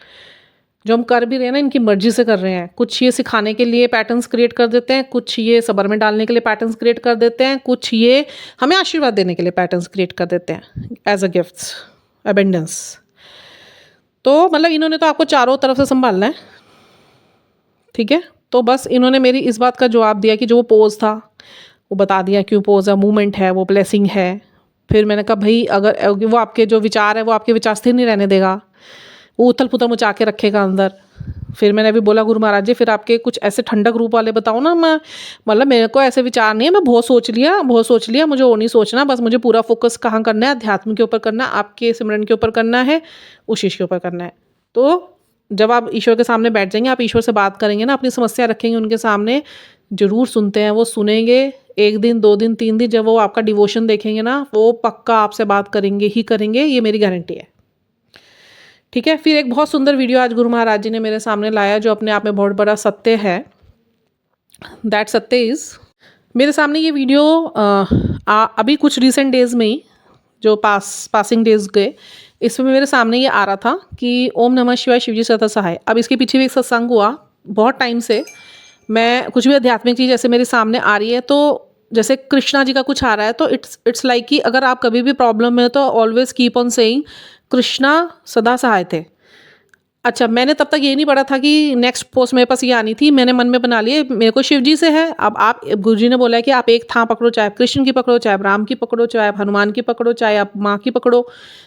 जो हम कर भी रहे हैं ना, इनकी मर्जी से कर रहे हैं। कुछ ये सिखाने के लिए पैटर्न्स क्रिएट कर देते हैं, कुछ ये सबर में डालने के लिए पैटर्न्स क्रिएट कर देते हैं, कुछ ये हमें आशीर्वाद देने के लिए पैटर्न्स क्रिएट कर देते हैं एज अ गिफ्ट्स, अबेंडेंस। तो मतलब इन्होंने तो आपको चारों तरफ से संभालना है, ठीक है। तो बस इन्होंने मेरी इस बात का जवाब दिया कि जो वो पोज था वो बता दिया, क्यों पोज है, मूवमेंट है, वो ब्लेसिंग है। फिर मैंने कहा भाई, अगर वो आपके जो विचार है वो आपके विचार स्थिर नहीं रहने देगा, वो उथल पुथल मचा के रखेगा अंदर। फिर मैंने अभी बोला गुरु महाराज जी, फिर आपके कुछ ऐसे ठंडक रूप वाले बताओ ना। मैं मतलब मेरे को ऐसे विचार नहीं है, मैं बहुत सोच लिया, मुझे वो नहीं सोचना, बस मुझे पूरा फोकस कहाँ करना है, अध्यात्म के ऊपर करना है, आपके सिमरन के ऊपर करना है, उस चीज़ के ऊपर करना है। तो जब आप ईश्वर के सामने बैठ जाएंगे, आप ईश्वर से बात करेंगे ना, अपनी समस्या रखेंगे उनके सामने, जरूर सुनते हैं वो, सुनेंगे। 1 दिन 2 दिन 3 दिन, जब वो आपका डिवोशन देखेंगे ना, वो पक्का आपसे बात करेंगे ही करेंगे, ये मेरी गारंटी है, ठीक है। फिर एक बहुत सुंदर वीडियो आज गुरु महाराज जी ने मेरे सामने लाया, जो अपने आप में बहुत बड़ा सत्य है। दैट सत्य इज़, मेरे सामने ये वीडियो अभी कुछ रिसेंट डेज में ही, जो पासिंग डेज गए, इसमें मेरे सामने ये आ रहा था कि ओम नमः शिवाय, शिवजी सदा सहाय। अब इसके पीछे भी एक सत्संग हुआ। बहुत टाइम से मैं कुछ भी आध्यात्मिक चीज़ ऐसे मेरे सामने आ रही है, तो जैसे कृष्णा जी का कुछ आ रहा है, तो इट्स लाइक कि अगर आप कभी भी प्रॉब्लम में हो तो always keep on saying Krishna सदा सहाय थे। अच्छा, मैंने तब तक ये नहीं पढ़ा था कि नेक्स्ट पोस्ट मेरे पास ये आनी थी। मैंने मन में बना लिए मेरे को शिव जी से है। अब आप, गुरुजी ने बोला है कि आप एक थां पकड़ो, चाहे आप कृष्ण की पकड़ो, चाहे आप राम की पकड़ो, चाहे आप हनुमान की पकड़ो, चाहे आप माँ की पकड़ो,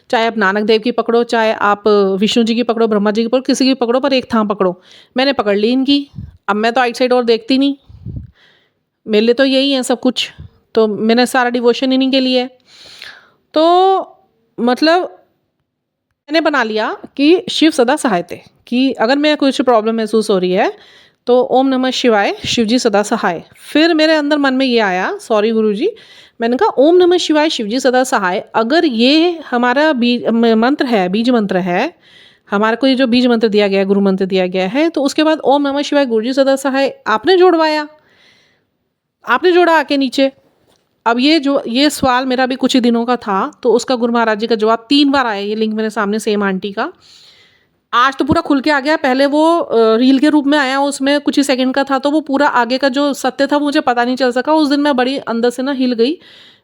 चाहे आप नानक देव की पकड़ो, चाहे आप विष्णु जी की पकड़ो, ब्रह्मा जी की पकड़ो, किसी की पकड़ो, पर एक थां पकड़ो। मैंने पकड़ ली इनकी। अब मैं तो आइट साइड और देखती नहीं, मेरे लिए तो यही है सब कुछ। तो मैंने सारा डिवोशन इन्हीं के लिए है। तो मतलब मैंने बना लिया कि शिव सदा सहाय थे, कि अगर मैं कुछ प्रॉब्लम महसूस हो रही है तो ओम नमः शिवाय, शिवजी सदा सहाय। फिर मेरे अंदर मन में ये आया, सॉरी गुरुजी, मैंने कहा ओम नमः शिवाय, शिवजी सदा सहाय, अगर ये हमारा मंत्र है, बीज मंत्र है, हमारा कोई जो बीज मंत्र दिया गया है, गुरु मंत्र दिया गया है, तो उसके बाद ओम नमः शिवाय, गुरुजी सदा सहाय आपने जोड़वाया, आपने जोड़ा आके नीचे। अब ये सवाल मेरा भी कुछ ही दिनों का था, तो उसका गुरु महाराज जी का जवाब 3 बार आया। ये लिंक मेरे सामने सेम आंटी का आज तो पूरा खुल के आ गया। पहले वो रील के रूप में आया, उसमें कुछ ही सेकंड का था, तो वो पूरा आगे का जो सत्य था मुझे पता नहीं चल सका। उस दिन मैं बड़ी अंदर से ना हिल गई।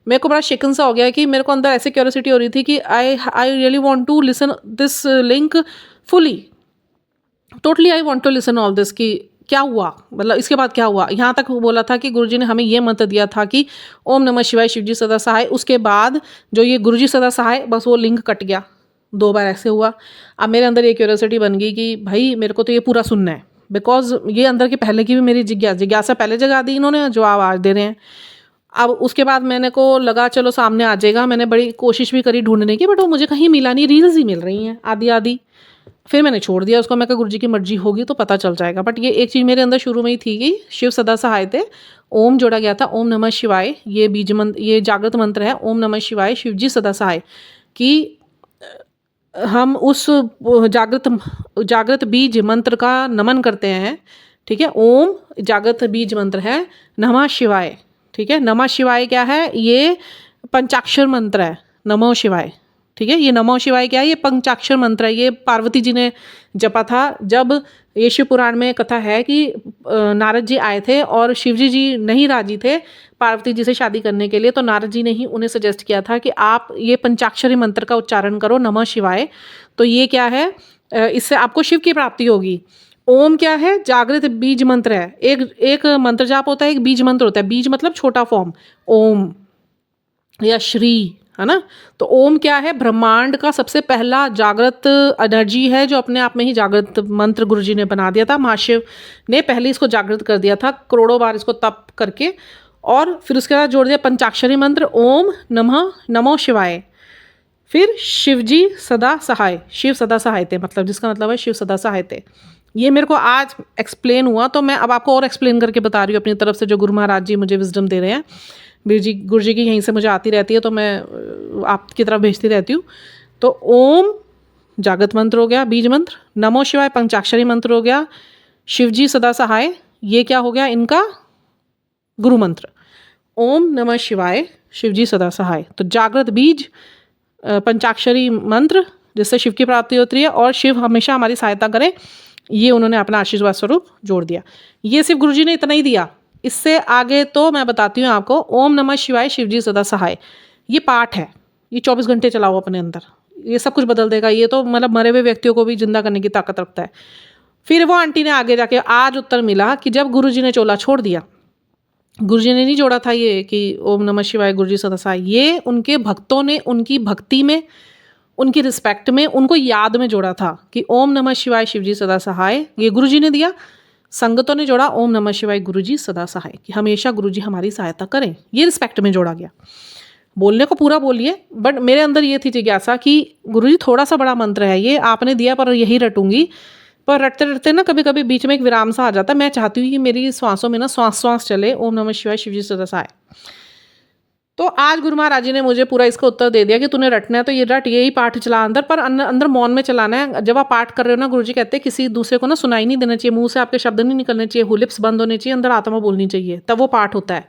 मेरे को बड़ा शेकन सा हो गया कि मेरे को अंदर ऐसे क्यूरियोसिटी हो रही थी कि I really want to listen this link fully, totally I want to listen all this कि क्या हुआ, मतलब इसके बाद क्या हुआ। यहाँ तक बोला था कि गुरुजी ने हमें ये मंत्र दिया था कि ओम नमः शिवाय शिवजी सदा सहाय। उसके बाद जो ये गुरुजी सदा सहाय, बस वो लिंक कट गया, 2 बार ऐसे हुआ। अब मेरे अंदर ये क्यूरियोसिटी बन गई कि भाई मेरे को तो ये पूरा सुनना है, बिकॉज ये अंदर की पहले की भी मेरी जिज्ञासा पहले जगा दी इन्होंने, जो आवाज़ दे रहे हैं। अब उसके बाद मैंने को लगा चलो सामने आ जाएगा, मैंने बड़ी कोशिश भी करी ढूंढने की, बट वो मुझे कहीं मिला नहीं, रील्स ही मिल रही हैं आधी आधी। फिर मैंने छोड़ दिया उसको, मैं कहा गुरुजी की मर्जी होगी तो पता चल जाएगा। बट ये एक चीज़ मेरे अंदर शुरू में ही थी कि शिव सदा सहाय थे, ओम जोड़ा गया था, ओम नमः शिवाय, ये बीज मंत्र, ये जागृत मंत्र है, ओम नमः शिवाय शिवजी सदा सहाय, कि हम उस जागृत बीज मंत्र का नमन करते हैं। ठीक है, ओम जागृत बीज मंत्र है, नमः शिवाय। ठीक है, नमः शिवाय क्या है, ये पंचाक्षर मंत्र है, नमो शिवाय। ठीक है, ये नमो शिवाय क्या है, ये पंचाक्षर मंत्र है। ये पार्वती जी ने जपा था जब ये शिव पुराण में कथा है कि नारद जी आए थे और शिवजी जी नहीं राजी थे पार्वती जी से शादी करने के लिए, तो नारद जी ने ही उन्हें सजेस्ट किया था कि आप ये पंचाक्षरी मंत्र का उच्चारण करो, नमः शिवाय। तो ये क्या है, इससे आपको शिव की प्राप्ति होगी। ओम क्या है, जागृत बीज मंत्र है। एक मंत्र जाप होता है, एक बीज मंत्र होता है। बीज मतलब छोटा फॉर्म, ओम या श्री, है ना। तो ओम क्या है, ब्रह्मांड का सबसे पहला जागृत एनर्जी है, जो अपने आप में ही जागृत मंत्र गुरुजी ने बना दिया था। महाशिव ने पहले इसको जागृत कर दिया था, करोड़ों बार इसको तप करके, और फिर उसके बाद जोड़ दिया पंचाक्षरी मंत्र ओम नमः नमो शिवाय। फिर शिवजी सदा सहाय, शिव सदा सहाय थे, मतलब जिसका मतलब है शिव सदा सहाय थे। ये मेरे को आज एक्सप्लेन हुआ, तो मैं अब आपको और एक्सप्लेन करके बता रही हूँ अपनी तरफ से, जो गुरु महाराज जी मुझे विजडम दे रहे हैं। गुरु जी की यहीं से मुझे आती रहती है, तो मैं आपकी तरफ भेजती रहती हूँ। तो ओम जागृत मंत्र हो गया, बीज मंत्र, नमो शिवाय पंचाक्षरी मंत्र हो गया, शिवजी सदा सहाय ये क्या हो गया इनका गुरु मंत्र, ओम नमः शिवाय शिवजी सदा सहाय। तो जागृत बीज पंचाक्षरी मंत्र जिससे शिव की प्राप्ति होती है और शिव हमेशा हमारी सहायता करें, ये उन्होंने अपना आशीर्वाद स्वरूप जोड़ दिया। ये सिर्फ गुरुजी ने इतना ही दिया, इससे आगे तो मैं बताती हूँ आपको। ओम नमः शिवाय शिवजी सदा सहाय ये पाठ है, ये 24 घंटे चलाओ अपने अंदर, ये सब कुछ बदल देगा। ये तो मतलब मरे हुए व्यक्तियों को भी जिंदा करने की ताकत रखता है। फिर वो आंटी ने आगे जाके आज उत्तर मिला कि जब गुरुजी ने चोला छोड़ दिया, गुरुजी ने नहीं जोड़ा था ये कि ओम नमः शिवाय गुरुजी सदा सहाय, ये उनके भक्तों ने उनकी भक्ति में, उनकी रिस्पेक्ट में, उनको याद में जोड़ा था कि ओम नमः शिवाय शिवजी सदा सहाय, ये गुरुजी ने दिया। संगतों ने जोड़ा ओम नमः शिवाय गुरुजी सदा सहाय, कि हमेशा गुरुजी हमारी सहायता करें, ये रिस्पेक्ट में जोड़ा गया। बोलने को पूरा बोलिए, बट मेरे अंदर ये थी जिज्ञासा कि गुरुजी थोड़ा सा बड़ा मंत्र है ये, आपने दिया पर यही रटूंगी, पर रटते रटते ना कभी कभी बीच में एक विराम सा आ जाता है। मैं चाहती हूँ कि मेरी सांसों में ना श्वास चले, ओम नमः शिवाय शिवजी सदा सहाय। तो आज गुरु महाराज जी ने मुझे पूरा इसका उत्तर दे दिया कि तूने रटना है तो ये रट, यही पाठ चला अंदर, पर अंदर मौन में चलाना है। जब आप पाठ कर रहे हो ना, गुरुजी कहते हैं किसी दूसरे को ना सुनाई नहीं देना चाहिए, मुंह से आपके शब्द नहीं निकलने चाहिए, हुलिप्स बंद होने चाहिए, अंदर आत्मा बोलनी चाहिए, तब वो पाठ होता है,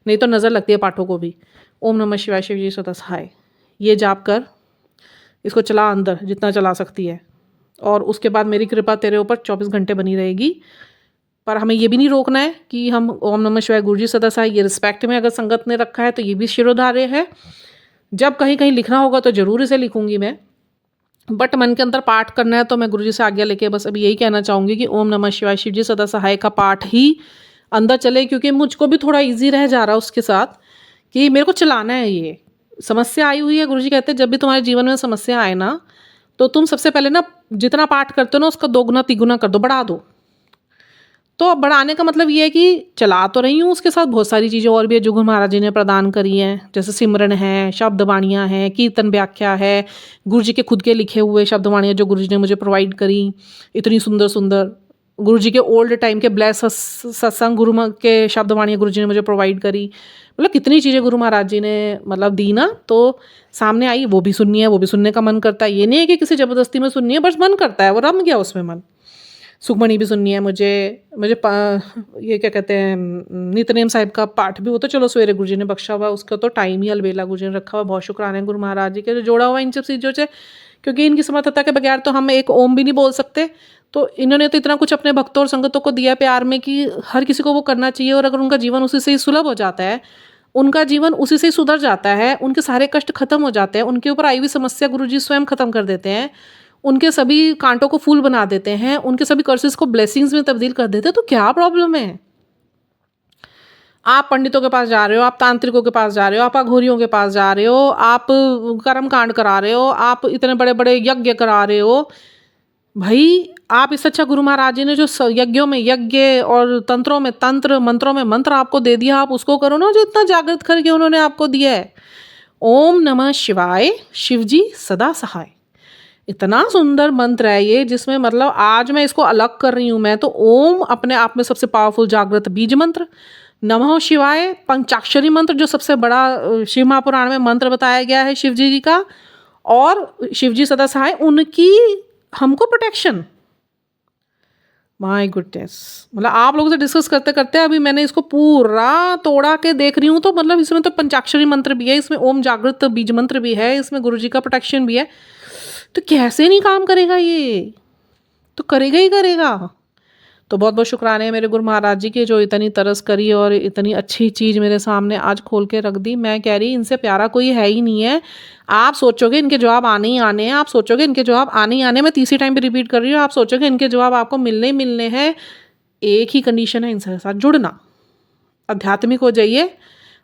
नहीं तो नज़र लगती है पाठों को भी। ओम नमः शिवाय शिवजी सदा सहाय ये जाप कर, इसको चला अंदर जितना चला सकती है, और उसके बाद मेरी कृपा तेरे ऊपर 24 घंटे बनी रहेगी। पर हमें ये भी नहीं रोकना है कि हम ओम नमः शिवाय गुरुजी सदा सहाय ये रिस्पेक्ट में अगर संगत ने रखा है तो ये भी शिरोधार्य है। जब कहीं कहीं लिखना होगा तो ज़रूर इसे लिखूंगी मैं, बट मन के अंदर पाठ करना है तो मैं गुरुजी से आज्ञा लेके बस अभी यही कहना चाहूँगी कि ओम नमः शिवाय शिवजी सदा सहाय का पाठ ही अंदर चले, क्योंकि मुझको भी थोड़ा ईजी रह जा रहा है उसके साथ कि मेरे को चलाना है। ये समस्या आई हुई है, गुरुजी कहते हैं जब भी तुम्हारे जीवन में समस्या आए ना, तो तुम सबसे पहले ना जितना पाठ करते हो ना उसका 2 गुना 3 गुना कर दो, बढ़ा दो। तो बढ़ाने का मतलब ये है कि चला तो रही हूँ, उसके साथ बहुत सारी चीज़ें और भी है जो गुरु महाराज जी ने प्रदान करी हैं, जैसे सिमरन है, शब्द वाणियाँ हैं, कीर्तन व्याख्या है, गुरु जी के खुद के लिखे हुए शब्द वाणियाँ जो गुरु जी ने मुझे प्रोवाइड करी, इतनी सुंदर सुंदर। गुरु जी के ओल्ड टाइम के ब्लेस सत्संग गुरु के शब्द वाणियाँ गुरु जी ने मुझे प्रोवाइड करी। मतलब कितनी चीज़ें गुरु महाराज जी ने मतलब दी ना, तो सामने आई, वो भी सुननी है, वो भी सुनने का मन करता है। ये नहीं है कि किसी ज़बरदस्ती में सुननी है, बस मन करता है, वो रम गया उसमें मन। सुखमणि भी सुननी है मुझे ये क्या कहते हैं नितनेम साहिब का पाठ भी, वो तो चलो सवेरे गुरुजी ने बख्शा हुआ, उसका तो टाइम ही अलबेला गुरुजी ने रखा हुआ। बहुत शुक्राना है गुरु महाराज जी के जो जोड़ा हुआ इन सब चीज़ों से, क्योंकि इनकी समर्थता के बगैर तो हम एक ओम भी नहीं बोल सकते। तो इन्होंने तो इतना कुछ अपने भक्तों और संगतों को दिया प्यार में कि हर किसी को वो करना चाहिए, और अगर उनका जीवन उसी से ही सुलभ हो जाता है उनका जीवन उसी से सुधर जाता है, उनके सारे कष्ट खत्म हो जाते हैं, उनके ऊपर आई हुई समस्या गुरुजी स्वयं खत्म कर देते हैं, उनके सभी कांटों को फूल बना देते हैं, उनके सभी कर्सेस को ब्लेसिंग्स में तब्दील कर देते हैं। तो क्या प्रॉब्लम है? आप पंडितों के पास जा रहे हो, आप तांत्रिकों के पास जा रहे हो, आप अघोरियों के पास जा रहे हो, आप कर्म कांड करा रहे हो, आप इतने बड़े बड़े यज्ञ करा रहे हो। भाई आप इससे अच्छा गुरु महाराज जी ने जो यज्ञों में यज्ञ और तंत्रों में तंत्र, मंत्रों में मंत्र आपको दे दिया, आप उसको करो ना, जो इतना जागृत करके उन्होंने आपको दिया है। ओम नमः शिवाय, शिवजी सदा सहाय। इतना सुंदर मंत्र है ये, जिसमें मतलब आज मैं इसको अलग कर रही हूँ। मैं तो ओम अपने आप में सबसे पावरफुल जागृत बीज मंत्र, नमः शिवाय पंचाक्षरी मंत्र जो सबसे बड़ा शिव महापुराण में मंत्र बताया गया है शिव जी का, और शिवजी सदा सहाय, उनकी हमको प्रोटेक्शन। माय गुडनेस, मतलब आप लोगों से डिस्कस करते करते अभी मैंने इसको पूरा तोड़ा के देख रही हूँ। तो मतलब इसमें तो पंचाक्षरी मंत्र भी है, इसमें ओम जागृत बीज मंत्र भी है, इसमें गुरुजी का प्रोटेक्शन भी है। तो कैसे नहीं काम करेगा ये? तो करेगा ही करेगा। तो बहुत बहुत शुक्राने मेरे गुरु महाराज जी के, जो इतनी तरस करी और इतनी अच्छी चीज़ मेरे सामने आज खोल के रख दी। मैं कह रही इनसे प्यारा कोई है ही नहीं है। आप सोचोगे इनके जवाब आने ही आने हैं, आप सोचोगे इनके जवाब आने ही आने। मैं तीसरी टाइम भी रिपीट कर रही हूँ, आप सोचोगे इनके जवाब आपको मिलने ही मिलने हैं। एक ही कंडीशन है इनसे साथ जुड़ना, आध्यात्मिक हो जाइए।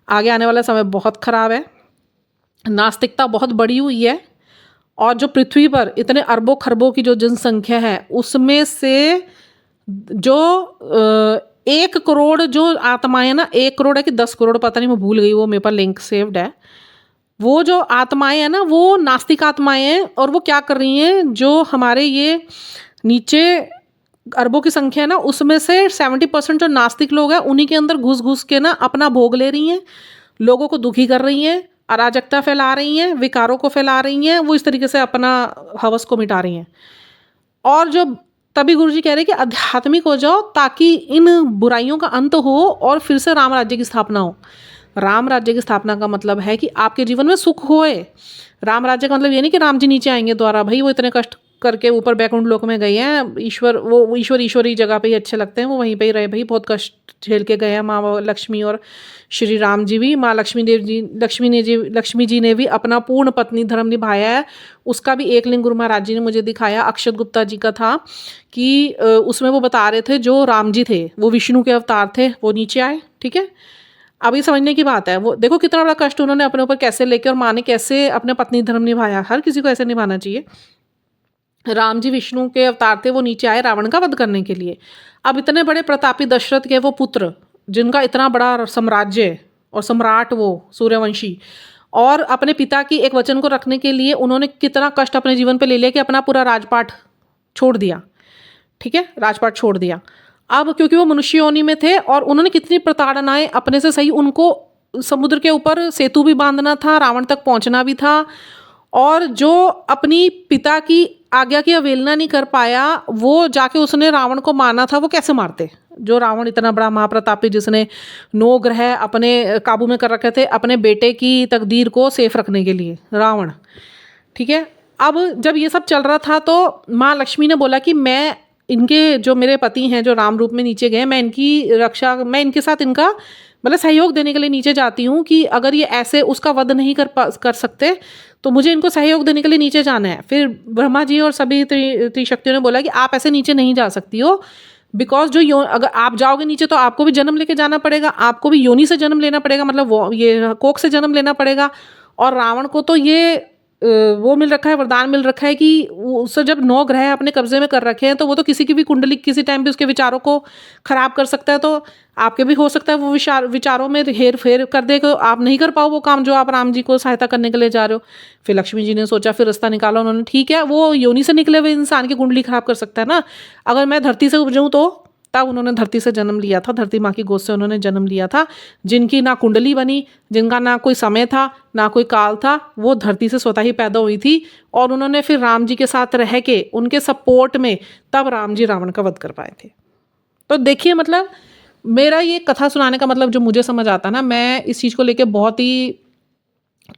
आगे आने वाला समय बहुत ख़राब है, नास्तिकता बहुत बढ़ी हुई है, और जो पृथ्वी पर इतने अरबों खरबों की जो जनसंख्या है, उसमें से जो 1 करोड़ जो आत्माएं ना, 1 करोड़ है कि 10 करोड़ पता नहीं, मैं भूल गई, वो मेरे पास लिंक सेव्ड है। वो जो आत्माएं हैं ना, वो नास्तिक आत्माएं हैं। और वो क्या कर रही हैं, जो हमारे ये नीचे अरबों की संख्या है ना, उसमें से 70% जो नास्तिक लोग हैं, उन्हीं के अंदर घुस घुस के ना अपना भोग ले रही हैं, लोगों को दुखी कर रही हैं, अराजकता फैला रही हैं, विकारों को फैला रही हैं। वो इस तरीके से अपना हवस को मिटा रही हैं। और जो तभी गुरुजी कह रहे हैं कि आध्यात्मिक हो जाओ, ताकि इन बुराइयों का अंत हो और फिर से राम राज्य की स्थापना हो। राम राज्य की स्थापना का मतलब है कि आपके जीवन में सुख होए। राम राज्य का मतलब ये नहीं कि राम जी नीचे आएंगे द्वारा, भाई वो इतने कष्ट करके ऊपर बैकुंठ लोक में गए हैं, ईश्वर वो ईश्वरी जगह पे ही अच्छे लगते हैं, वो वहीं पे ही रहे। भाई बहुत कष्ट झेल के गए हैं माँ लक्ष्मी और श्री राम जी भी। माँ लक्ष्मी जी ने भी अपना पूर्ण पत्नी धर्म निभाया है। उसका भी एक लिंग गुरु महाराज जी ने मुझे दिखाया, अक्षत गुप्ता जी का था, कि उसमें वो बता रहे थे जो राम जी थे वो विष्णु के अवतार थे, वो नीचे आए। ठीक है, अब ये समझने की बात है। वो देखो कितना बड़ा कष्ट उन्होंने अपने ऊपर कैसे लेके, और माँ ने कैसे अपने पत्नी धर्म निभाया। हर किसी को ऐसे निभाना चाहिए। राम जी विष्णु के अवतार थे, वो नीचे आए रावण का वध करने के लिए। अब इतने बड़े प्रतापी दशरथ के वो पुत्र, जिनका इतना बड़ा साम्राज्य और सम्राट वो सूर्यवंशी, और अपने पिता की एक वचन को रखने के लिए उन्होंने कितना कष्ट अपने जीवन पे ले लिया कि अपना पूरा राजपाट छोड़ दिया। ठीक है, राजपाट छोड़ दिया। अब क्योंकि वो मनुष्य योनि में थे, और उन्होंने कितनी प्रताड़नाएं अपने से सही, उनको समुद्र के ऊपर सेतु भी बांधना था, रावण तक पहुंचना भी था, और जो अपनी पिता की आज्ञा की अवहेलना नहीं कर पाया, वो जाके उसने रावण को मारना था। वो कैसे मारते? जो रावण इतना बड़ा महाप्रतापी, जिसने 9 ग्रह अपने काबू में कर रखे थे अपने बेटे की तकदीर को सेफ रखने के लिए, रावण। ठीक है, अब जब ये सब चल रहा था तो माँ लक्ष्मी ने बोला कि मैं इनके जो मेरे पति हैं जो राम रूप में नीचे गए, मैं इनकी रक्षा, मैं इनके साथ इनका मतलब सहयोग देने के लिए नीचे जाती हूँ, कि अगर ये ऐसे उसका वध नहीं कर सकते तो मुझे इनको सहयोग देने के लिए नीचे जाना है। फिर ब्रह्मा जी और सभी त्रिशक्तियों ने बोला कि आप ऐसे नीचे नहीं जा सकती हो, बिकॉज जो अगर आप जाओगे नीचे तो आपको भी जन्म लेके जाना पड़ेगा, आपको भी योनि से जन्म लेना पड़ेगा, मतलब वो ये कोख से जन्म लेना पड़ेगा। और रावण को तो ये वो मिल रखा है, वरदान मिल रखा है कि उससे जब 9 ग्रह अपने कब्जे में कर रखे हैं, तो वो तो किसी की भी कुंडली किसी टाइम भी उसके विचारों को खराब कर सकता है। तो आपके भी हो सकता है वो विचारों में हेर फेर कर दे, तो आप नहीं कर पाओ वो काम जो आप राम जी को सहायता करने के लिए जा रहे हो। फिर लक्ष्मी जी ने सोचा, फिर रास्ता निकाला उन्होंने। ठीक है, वो योनि से निकले हुए इंसान की कुंडली खराब कर सकता है ना। अगर मैं धरती से उपजूँ तो तब उन्होंने धरती से जन्म लिया था, धरती माँ की गोद से उन्होंने जन्म लिया था। जिनकी ना कुंडली बनी, जिनका ना कोई समय था ना कोई काल था, वो धरती से स्वतः ही पैदा हुई थी। और उन्होंने फिर राम जी के साथ रह के उनके सपोर्ट में तब राम जी रावण का वध कर पाए थे। तो देखिए, मतलब मेरा ये कथा सुनाने का मतलब जो मुझे समझ आता है ना, मैं इस चीज़ को लेके बहुत ही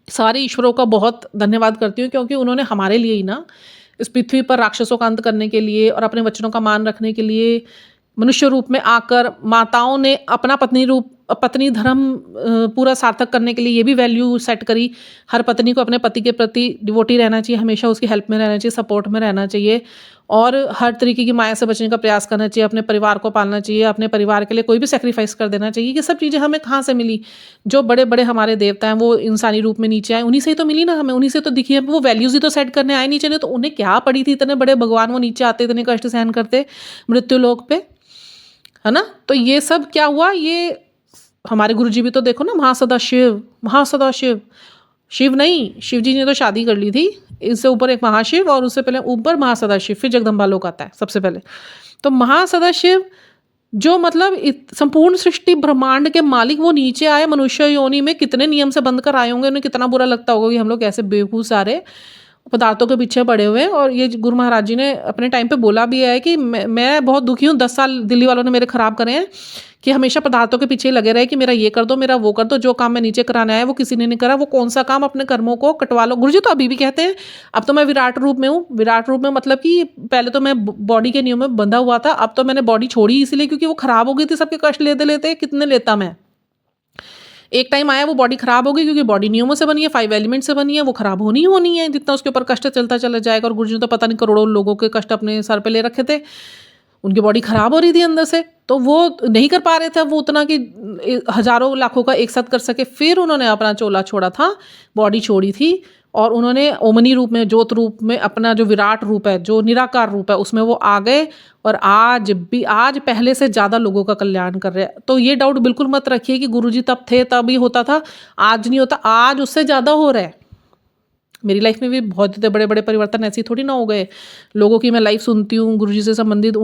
सारे ईश्वरों का बहुत धन्यवाद करती हूँ, क्योंकि उन्होंने हमारे लिए ही ना इस पृथ्वी पर राक्षसों का अंत करने के लिए और अपने वचनों का मान रखने के लिए मनुष्य रूप में आकर माताओं ने अपना पत्नी रूप पत्नी धर्म पूरा सार्थक करने के लिए ये भी वैल्यू सेट करी, हर पत्नी को अपने पति के प्रति डिवोटी रहना चाहिए, हमेशा उसकी हेल्प में रहना चाहिए, सपोर्ट में रहना चाहिए, और हर तरीके की माया से बचने का प्रयास करना चाहिए, अपने परिवार को पालना चाहिए, अपने परिवार के लिए कोई भी सेक्रीफाइस कर देना चाहिए। ये सब चीज़ें हमें कहाँ से मिली? जो बड़े बड़े हमारे देवता हैं वो इंसानी रूप में नीचे आए, उन्हीं से ही तो मिली ना हमें, उन्हीं से तो दिखी है। वो वैल्यूज़ ही तो सेट करने आए नीचे, नहीं तो उन्हें क्या पड़ी थी? इतने बड़े भगवान वो नीचे आते, इतने कष्ट सहन करते मृत्यु लोक पे, है ना? तो ये सब क्या हुआ? ये हमारे गुरुजी भी तो देखो ना, महासदाशिव, महासदाशिव, शिव नहीं, शिव जी ने तो शादी कर ली थी, इससे ऊपर एक महाशिव और उससे पहले ऊपर महासदाशिव, फिर जगदम्बा लोक आता है सबसे पहले। तो महासदाशिव जो मतलब संपूर्ण सृष्टि ब्रह्मांड के मालिक, वो नीचे आए मनुष्य योनि में, कितने नियम से बंद कर आए होंगे, उन्हें कितना बुरा लगता होगा कि हम लोग ऐसे बेवकूफ़ सारे पदार्थों के पीछे पड़े हुए हैं। और ये गुरु महाराज जी ने अपने टाइम पे बोला भी है कि मैं बहुत दुखी हूँ, 10 साल दिल्ली वालों ने मेरे ख़राब करे हैं कि हमेशा पदार्थों के पीछे लगे रहे कि मेरा ये कर दो, मेरा वो कर दो, जो काम मैं नीचे कराने आया वो किसी ने नहीं करा, वो कौन सा काम? अपने कर्मों को कटवा लो। गुरुजी तो अभी भी कहते हैं, अब तो मैं विराट रूप में हूँ। विराट रूप में मतलब कि पहले तो मैं बॉडी के नियम में बंधा हुआ था, अब तो मैंने बॉडी छोड़ी इसलिए क्योंकि वो ख़राब हो गई थी, सबके कष्ट लेते लेते कितने लेता मैं। एक टाइम आया वो बॉडी खराब हो गई, क्योंकि बॉडी नियमों से बनी है, 5 एलिमेंट से बनी है, वो खराब होनी ही होनी है, जितना उसके ऊपर कष्ट चलता चला जाएगा। और गुरुजी ने तो पता नहीं करोड़ों लोगों के कष्ट अपने सर पे ले रखे थे, उनकी बॉडी खराब हो रही थी अंदर से, तो वो नहीं कर पा रहे थे वो उतना कि हजारों लाखों का एक साथ कर सके। फिर उन्होंने अपना चोला छोड़ा था, बॉडी छोड़ी थी, और उन्होंने ओमनी रूप में, ज्योत रूप में, अपना जो विराट रूप है, जो निराकार रूप है, उसमें वो आ गए। और आज पहले से ज़्यादा लोगों का कल्याण कर रहे हैं। तो ये डाउट बिल्कुल मत रखिए कि गुरुजी तब थे तब ही होता था, आज नहीं होता, आज उससे ज़्यादा हो रहा है। मेरी लाइफ में भी बहुत इतने बड़े बड़े परिवर्तन ऐसे थोड़ी ना हो गए। लोगों की मैं लाइफ सुनती हूँ गुरुजी से संबंधित,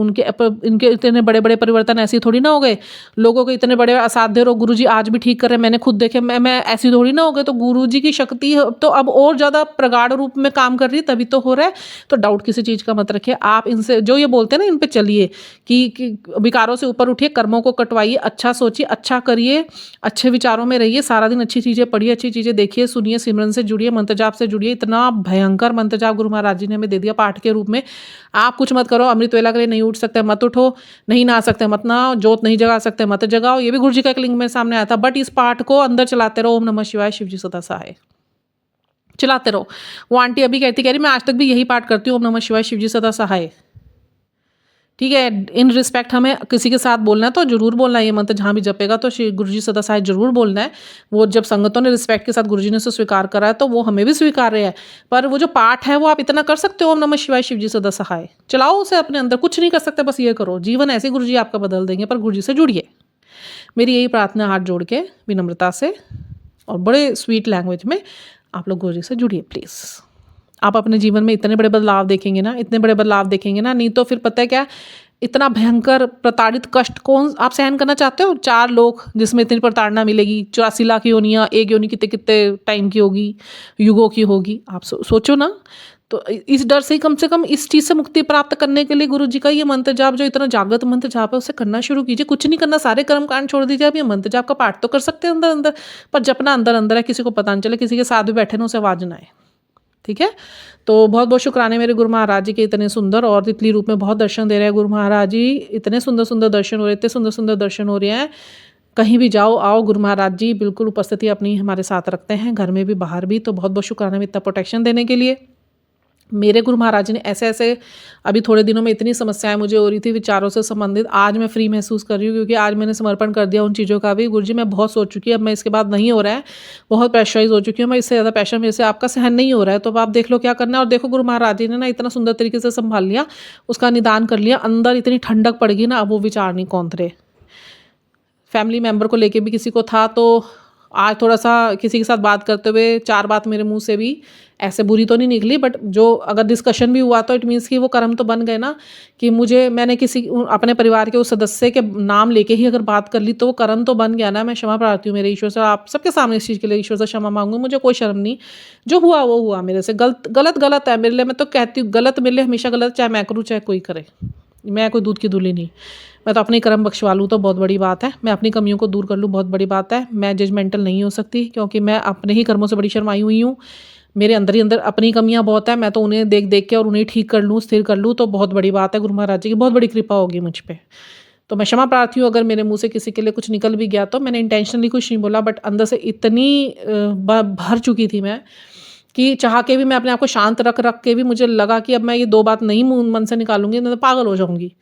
इनके इतने बड़े बड़े परिवर्तन ऐसे थोड़ी ना हो गए। लोगों के इतने बड़े असाध्य रोग गुरुजी आज भी ठीक कर रहे हैं, मैंने खुद देखे। मैं ऐसी थोड़ी ना हो गए। तो गुरुजी की शक्ति तो अब और ज़्यादा प्रगाढ़ रूप में काम कर रही है, तभी तो हो रहा है। तो डाउट किसी चीज़ का मत रखिए। आप इनसे जो ये बोलते हैं ना, इन पर चलिए कि विकारों से ऊपर उठिए, कर्मों को कटवाइए, अच्छा सोचिए, अच्छा करिए, अच्छे विचारों में रहिए, सारा दिन अच्छी चीज़ें पढ़िए, अच्छी चीज़ें देखिए, सुनिए, सिमरन से जुड़िए, मंत्र जाप से जुड़िए। इतना भयंकर मंत्र जाप गुरु महाराज जी ने हमें दे दिया पाठ के रूप में। आप कुछ मत करो, अमृत वेला के लिए नहीं उठ सकते मत उठो, नहीं नहा सकते मत नहाओ, जोत नहीं जगा सकते मत जगाओ। ये भी गुरु जी का एक लिंग में सामने आया था। बट इस पाठ को अंदर चलाते रहो, ओम नमः शिवाय, शिव जी सदा सहाय, चलाते रहो। वो आंटी अभी कह रही मैं आज तक भी यही पाठ करती हूँ, ओम नमः शिवाय, शिव जी सदा सहाय। ठीक है, इन रिस्पेक्ट हमें किसी के साथ बोलना है तो जरूर बोलना है ये मंत्र, जहाँ भी जपेगा तो श्री गुरुजी सदा सहाय जरूर बोलना है। वो जब संगतों ने रिस्पेक्ट के साथ गुरुजी ने उसे स्वीकार करा है तो वो हमें भी स्वीकार है। पर वो जो पाठ है वो आप इतना कर सकते हो, ओम नमः शिवाय, शिव जी सदा सहाय, चलाओ उसे अपने अंदर। कुछ नहीं कर सकते, बस ये करो। जीवन ऐसे गुरुजी आपका बदल देंगे, पर गुरुजी से जुड़िए। मेरी यही प्रार्थना, हाथ जोड़ के विनम्रता से और बड़े स्वीट लैंग्वेज में आप लोग गुरुजी से जुड़िए प्लीज़। आप अपने जीवन में इतने बड़े बदलाव देखेंगे ना, इतने बड़े बदलाव देखेंगे ना। नहीं तो फिर पता है क्या, इतना भयंकर प्रताड़ित कष्ट कौन आप सहन करना चाहते हो? 4 लोग जिसमें इतनी प्रताड़ना मिलेगी, 84 लाख योनियाँ, एक योनि कितने कितने टाइम की होगी, युगों की होगी। आप सोचो ना। तो इस डर से कम से कम इस चीज़ से मुक्ति प्राप्त करने के लिए गुरु जी का ये मंत्र जाप, जो इतना जागृत मंत्र जाप है, उसे करना शुरू कीजिए। कुछ नहीं करना, सारे कर्म कांड छोड़ दीजिए। आप ये मंत्र जाप का पाठ तो कर सकते हैं अंदर अंदर, पर जपना अंदर अंदर है, किसी को पता नहीं चले, किसी के साथ भी बैठे ना उसे आवाज ना आए। ठीक है, तो बहुत बहुत शुक्राने मेरे गुरु महाराज जी के, इतने सुंदर और तितली रूप में बहुत दर्शन दे रहे हैं गुरु महाराज जी। इतने सुंदर सुंदर दर्शन हो रहे हैं, इतने सुंदर सुंदर दर्शन हो रहे हैं। कहीं भी जाओ आओ, गुरु महाराज जी बिल्कुल उपस्थिति अपनी हमारे साथ रखते हैं, घर में भी बाहर भी। तो बहुत बहुत शुक्राना में इतना प्रोटेक्शन देने के लिए। मेरे गुरु महाराज जी ने ऐसे ऐसे, अभी थोड़े दिनों में इतनी समस्याएं मुझे हो रही थी विचारों से संबंधित, आज मैं फ्री महसूस कर रही हूँ, क्योंकि आज मैंने समर्पण कर दिया उन चीज़ों का भी। गुरु जी मैं बहुत सोच चुकी है, अब मैं इसके बाद नहीं हो रहा है, बहुत प्रेशराइज हो चुकी हूँ मैं, इससे ज़्यादा प्रेशर मेरे से आपका सहन नहीं हो रहा है। तो आप देख लो क्या करना है। और देखो गुरु महाराज जी ने ना इतना सुंदर तरीके से संभाल लिया, उसका निदान कर लिया, अंदर इतनी ठंडक पड़ गई ना, अब वो विचार नहीं कौंधरे। फैमिली मेम्बर को लेके भी किसी को था, तो आज थोड़ा सा किसी के साथ बात करते हुए 4 बात मेरे मुंह से भी ऐसे बुरी तो नहीं निकली, बट जो अगर डिस्कशन भी हुआ तो इट मीन्स कि वो कर्म तो बन गए ना, कि मैंने किसी अपने परिवार के उस सदस्य के नाम लेके ही अगर बात कर ली तो वो कर्म तो बन गया ना। मैं क्षमा प्रार्थी हूँ मेरे ईश्वर से, आप सबके सामने इस चीज़ के लिए ईश्वर से क्षमा मांगूँ। मुझे कोई शर्म नहीं, जो हुआ वो हुआ मेरे से। गलत है मेरे लिए। मैं तो कहती हूँ गलत मेरे लिए हमेशा गलत, चाहे मैं करूँ चाहे कोई करे। मैं कोई दूध की धुली नहीं। मैं तो अपने कर्म बख्शवा लूँ तो बहुत बड़ी बात है, मैं अपनी कमियों को दूर कर लूँ बहुत बड़ी बात है। मैं जजमेंटल नहीं हो सकती, क्योंकि मैं अपने ही कर्मों से बड़ी शर्माई हुई हूँ। मेरे अंदर ही अंदर अपनी कमियां बहुत है, मैं तो उन्हें देख देख के और उन्हें ठीक कर लूँ, स्थिर कर लूँ तो बहुत बड़ी बात है। गुरु महाराज जी की बहुत बड़ी कृपा होगी मुझ पर। तो मैं क्षमा प्रार्थी हूँ अगर मेरे मुँह से किसी के लिए कुछ निकल भी गया, तो मैंने इंटेंशनली कुछ नहीं बोला, बट अंदर से इतनी भर चुकी थी मैं कि चाह के भी मैं अपने आप को शांत रख रख के भी मुझे लगा कि अब मैं ये 2 बात नहीं मुँह मन से निकालूँगी तो पागल हो जाऊँगी।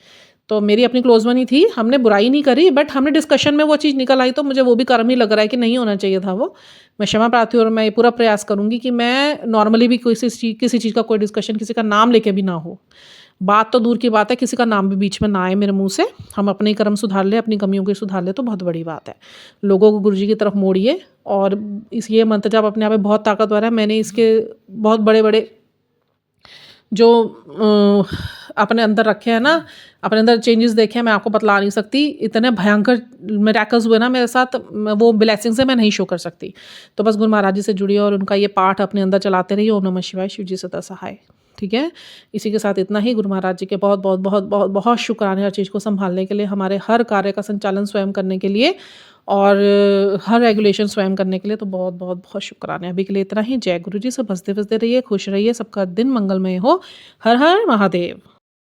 तो मेरी अपनी क्लोज़ वन ही थी, हमने बुराई नहीं करी, बट हमने डिस्कशन में वो चीज़ निकल आई, तो मुझे वो भी कर्म ही लग रहा है कि नहीं होना चाहिए था वो। मैं क्षमा प्रार्थी हूँ और मैं ये पूरा प्रयास करूँगी कि मैं नॉर्मली भी किसी चीज़ का कोई डिस्कशन किसी का नाम लेके भी ना हो। बात तो दूर की बात है, किसी का नाम भी बीच में ना आए मेरे मुँह से। हम अपने ही कर्म सुधार लें, अपनी कमियों को सुधार लें तो बहुत बड़ी बात है। लोगों को गुरुजी की तरफ मोड़िए, और ये मंत्र जाप अपने आप में बहुत ताकतवर है। मैंने इसके बहुत बड़े-बड़े जो अपने अंदर रखे हैं ना, अपने अंदर चेंजेस देखे हैं, मैं आपको बतला नहीं सकती। इतने भयंकर मिरेकल्स हुए ना मेरे साथ, वो ब्लेसिंग से मैं नहीं शो कर सकती। तो बस गुरु महाराज जी से जुड़िए और उनका ये पाठ अपने अंदर चलाते रहिए, ओम नमः शिवाय, शिव जी सदा सहाय। ठीक है, इसी के साथ इतना ही। गुरु महाराज जी के बहुत बहुत बहुत बहुत बहुत शुक्राने हर चीज़ को संभालने के लिए, हमारे हर कार्य का संचालन स्वयं करने के लिए, और हर रेगुलेशन स्वयं करने के लिए। तो बहुत बहुत बहुत शुक्राने। अभी के लिए इतना ही। जय गुरु जी। सब हंसते फिरते रहिए, खुश रहिए, सबका दिन मंगलमय हो। हर हर महादेव।